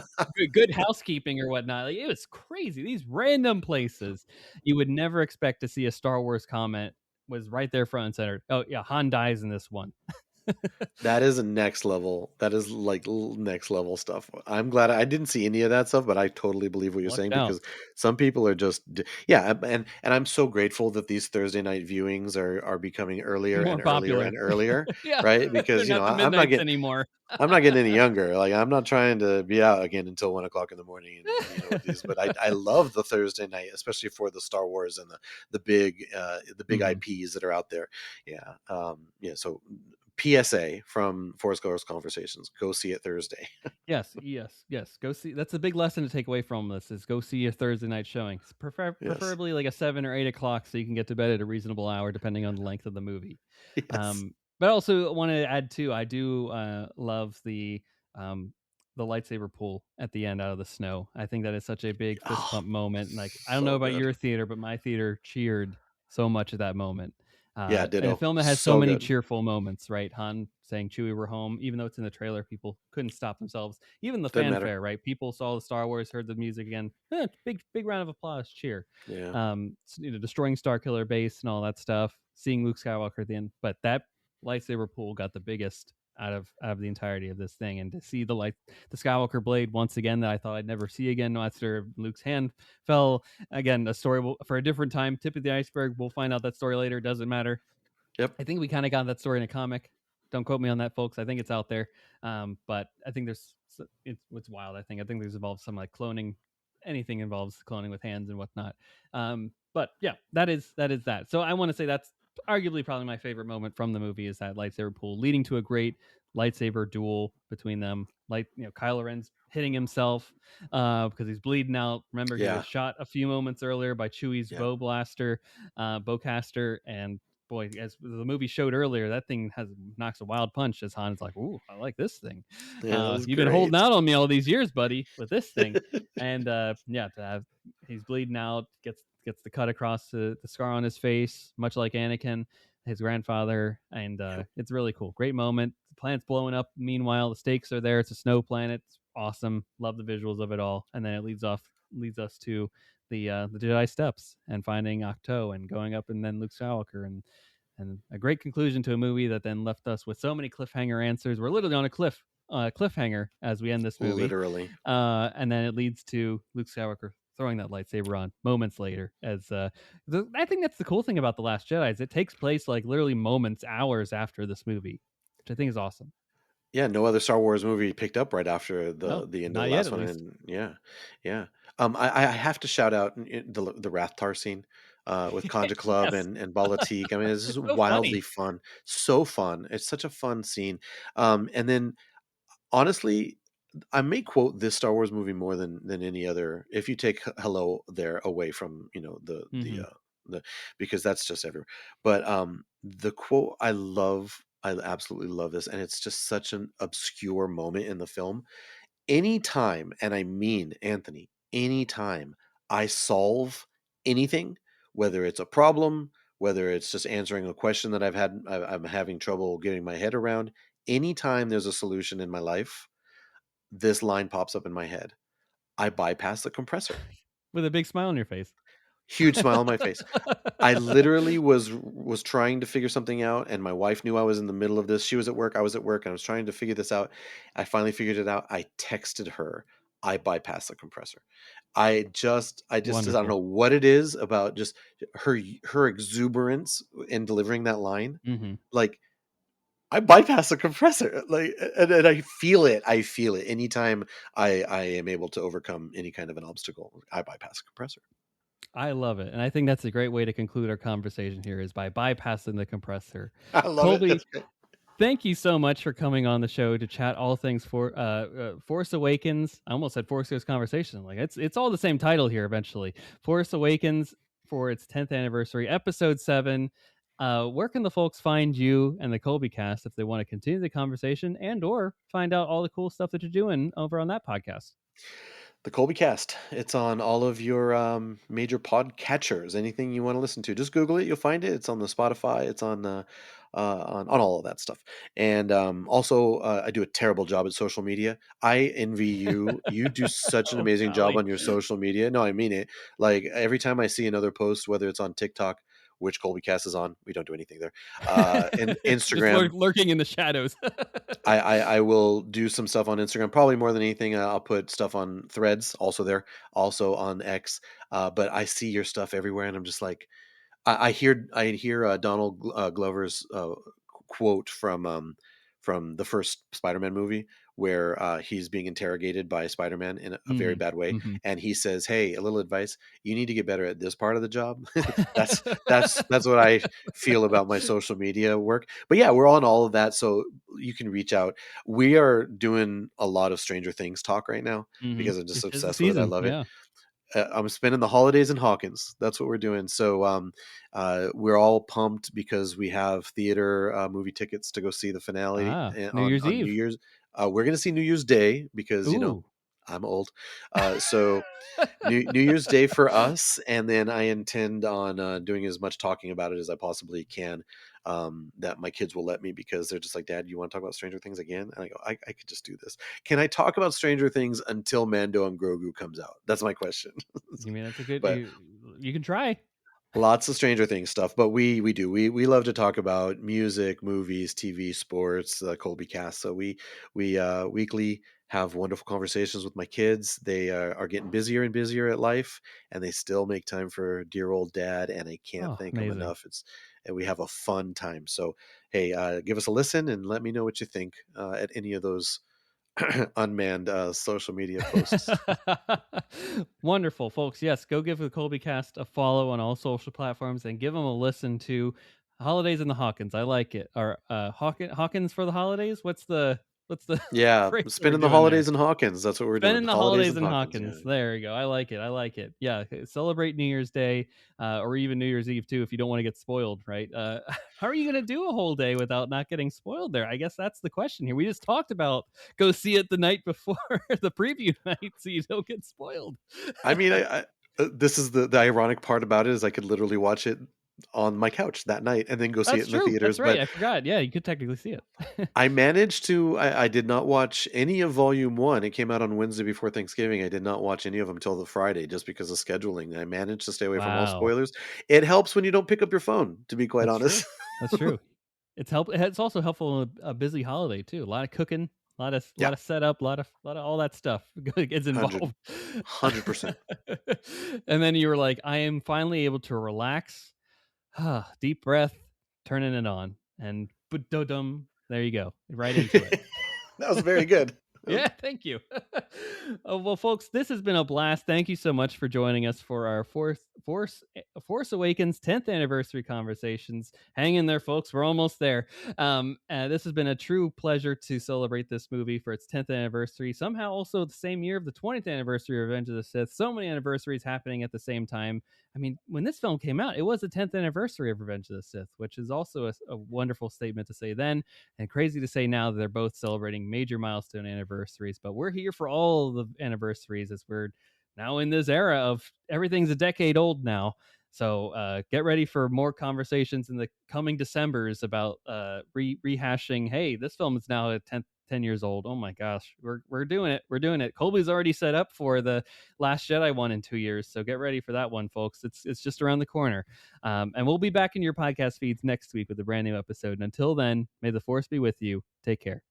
good housekeeping or whatnot. Like, it was crazy. These random places you would never expect to see a Star Wars comment was right there front and center. Oh yeah, Han dies in this one. That is a next level. That is like next level stuff. I'm glad I didn't see any of that stuff, but I totally believe what you're Watch saying out. because some people are just yeah, and I'm so grateful that these Thursday night viewings are becoming earlier More and earlier popular. and earlier, Yeah, right? they're Because not the I'm not midnights getting anymore. I'm not getting any younger. Like I'm not trying to be out again until 1 o'clock in the morning, and with these. But I love the Thursday night, especially for the Star Wars and the big Mhm. IPs that are out there. Yeah, yeah. So PSA from Forest Goers Conversations: go see it Thursday. Yes, yes, yes. Go see. That's a big lesson to take away from this: is go see a Thursday night showing. Yes, Preferably like a 7 or 8 o'clock, so you can get to bed at a reasonable hour, depending on the length of the movie. yes. But I also want to add too. I do love um, the lightsaber pull at the end out of the snow. I think that is such a big fist Oh, pump moment. Like I don't know so about good. your theater, but my theater cheered so much at that moment. Yeah, In a ditto. film that has so So many good. cheerful moments, right? Han saying Chewie we're home, even though it's in the trailer, people couldn't stop themselves. Even the Doesn't matter. fanfare, right? People saw the Star Wars, heard the music again, big round of applause, cheer. Yeah. Destroying Star Killer base and all that stuff, seeing Luke Skywalker at the end, but that lightsaber pull got the biggest out of the entirety of this thing, and to see the Skywalker blade once again that I thought I'd never see again after Luke's hand fell again, a story for a different time, tip of the iceberg. We'll find out that story later, doesn't matter. Yep. I think we kind of got that story in a comic. Don't quote me on that, folks. I think it's out there. But I think it's wild. I think there's involved some like cloning. Anything involves cloning with hands and whatnot. But yeah, that is that. So I want to say that's arguably probably my favorite moment from the movie is that lightsaber pull, leading to a great lightsaber duel between them. Like Kylo Ren's hitting himself because he's bleeding out. Remember, he was Yeah. shot a few moments earlier by Chewie's Yep. bowcaster, and boy, as the movie showed earlier, that thing knocks a wild punch as Han's like, "Ooh, I like this thing. Yeah, that was You've been holding great. out on me all these years, buddy, with this thing." And yeah, to have he's bleeding out, gets the cut across the scar on his face, much like Anakin, his grandfather, and Yep. it's really cool. Great moment. The planet's blowing up. Meanwhile, the stakes are there. It's a snow planet. It's awesome. Love the visuals of it all. And then it leads us to the Jedi steps and finding Octo and going up and then Luke Skywalker and a great conclusion to a movie that then left us with so many cliffhanger answers. We're literally on a cliffhanger as we end this movie, Literally. and then it leads to Luke Skywalker throwing that lightsaber on moments later. I think that's the cool thing about the Last Jedi is it takes place like literally moments, hours after this movie, which I think is awesome. Yeah, no other Star Wars movie picked up right after No, the end of the not yet, last at one, least. and yeah, yeah. I have to shout out the Rathtar scene with Conja Club Yes, and Balatik. I mean, this is it's so wildly funny. fun, so fun. It's such a fun scene. And then honestly, I may quote this Star Wars movie more than any other. If you take Hello There away from Hmm. the because that's just everywhere. But the quote I love, I absolutely love this, and it's just such an obscure moment in the film. Anytime, and I mean Anthony, anytime I solve anything, whether it's a problem, whether it's just answering a question that I'm having trouble getting my head around. Anytime there's a solution in my life, this line pops up in my head. I bypass the compressor. With a big smile on your face. huge smile on my face. I literally was trying to figure something out, and my wife knew I was in the middle of this. She was at work, I was at work, and I was trying to figure this out. I finally figured it out. I texted her. I bypassed the compressor. I don't Wonderful. know what it is about just her exuberance in delivering that line. Mhm. Like, I bypass the compressor, like, and I feel it. I feel it anytime I am able to overcome any kind of an obstacle. I bypass the compressor. I love it, and I think that's a great way to conclude our conversation here is by bypassing the compressor. I love it. Colby, It's great. thank you so much for coming on the show to chat all things for Force Awakens. I almost said Force Ghost Conversation. Like it's all the same title here eventually. Force Awakens for its 10th anniversary, episode 7. Where can the folks find you and the Colby cast if they want to continue the conversation and or find out all the cool stuff that you're doing over on that podcast? The Colby Cast. It's on all of your major podcatchers. Anything you want to listen to, just Google it. You'll find it. It's on the Spotify. It's on on all of that stuff. And also, I do a terrible job at social media. I envy you. You do such an Oh amazing job golly. on your social media. No, I mean it. Like every time I see another post, whether it's on TikTok, which Colby Cast is on, we don't do anything there. In Just Instagram, lurking in the shadows. I will do some stuff on Instagram, probably more than anything. I'll put stuff on Threads, also there, also on X. But I see your stuff everywhere, and I'm just like, I hear Donald Glover's quote from the first Spider-Man movie where he's being interrogated by Spider-Man in a very Mm, bad way, mhm. and he says, "Hey, a little advice: you need to get better at this part of the job." That's what I feel about my social media work. But yeah, we're on all of that, so you can reach out. We are doing a lot of Stranger Things talk right now Mhm. because I'm just It is the obsessed with it. I season, love it. yeah. I'm spending the holidays in Hawkins. That's what we're doing. So we're all pumped because we have theater movie tickets to go see the finale New Year's on New Eve. Year's. We're going to see New Year's Day because Ooh. I'm old. So New Year's Day for us, and then I intend on doing as much talking about it as I possibly can. That my kids will let me because they're just like, Dad, you want to talk about Stranger Things again? And I go, I could just do this. Can I talk about Stranger Things until Mando and Grogu comes out? That's my question. You mean that's a good But you can try. lots of Stranger Things stuff, but we love to talk about music, movies, TV, sports, Colby Cast. So we weekly have wonderful conversations with my kids. They are getting busier and busier at life, and they still make time for dear old dad. And I can't Oh, thank them amazing. enough. It's and we have a fun time. So hey, give us a listen and let me know what you think at any of those unmanned social media posts. Wonderful, folks. Yes, go give the Colby Cast a follow on all social platforms and give them a listen to Holidays in the Hawkins. I like it. Or Hawkins for the holidays? What's the Yeah, phrase that we're spending the doing there? holidays in Hawkins. That's what we're doing. Spending the Holidays holidays in in Hawkins. Yeah. Hawkins. There you go. I like it. I like it. Yeah, celebrate New Year's Day, or even New Year's Eve too, if you don't want to get spoiled. Right? How are you going to do a whole day without not getting spoiled? There. I guess that's the question here. We just talked about go see it the night before the preview night, so you don't get spoiled. I mean, this is the ironic part about it is I could literally watch it on my couch that night and then go see it That's in the true. That's theaters. right. But I forgot. Yeah, you could technically see it. I managed to. I did not watch any of Volume One. It came out on Wednesday before Thanksgiving. I did not watch any of them till the Friday just because of scheduling. I managed to stay away from all Wow, spoilers. It helps when you don't pick up your phone, to be quite that's true. honest. That's true. It's also helpful in a busy holiday too. A lot of cooking, Yeah, lot of setup, lot of all that stuff gets 100, involved. 100%. And then you were like, I am finally able to relax. Deep breath, turning it on, and dum. There you go, right into it. That was very good. Yeah, thank you. Well, folks, this has been a blast. Thank you so much for joining us for our Force Awakens 10th anniversary conversations. Hang in there, folks. We're almost there. This has been a true pleasure to celebrate this movie for its 10th anniversary. Somehow, also the same year of the 20th anniversary of Revenge of the Sith. So many anniversaries happening at the same time. I mean, when this film came out, it was the 10th anniversary of Revenge of the Sith, which is also a wonderful statement to say then. And crazy to say now that they're both celebrating major milestone anniversaries, but we're here for all the anniversaries as we're now in this era of everything's a decade old now. So get ready for more conversations in the coming Decembers about rehashing. Hey, this film is now a 10 years old. Oh my gosh, we're doing it. We're doing it. Colby's already set up for the Last Jedi one in 2 years, so get ready for that one, folks. It's just around the corner. And we'll be back in your podcast feeds next week with a brand new episode. And until then, may the force be with you. Take care.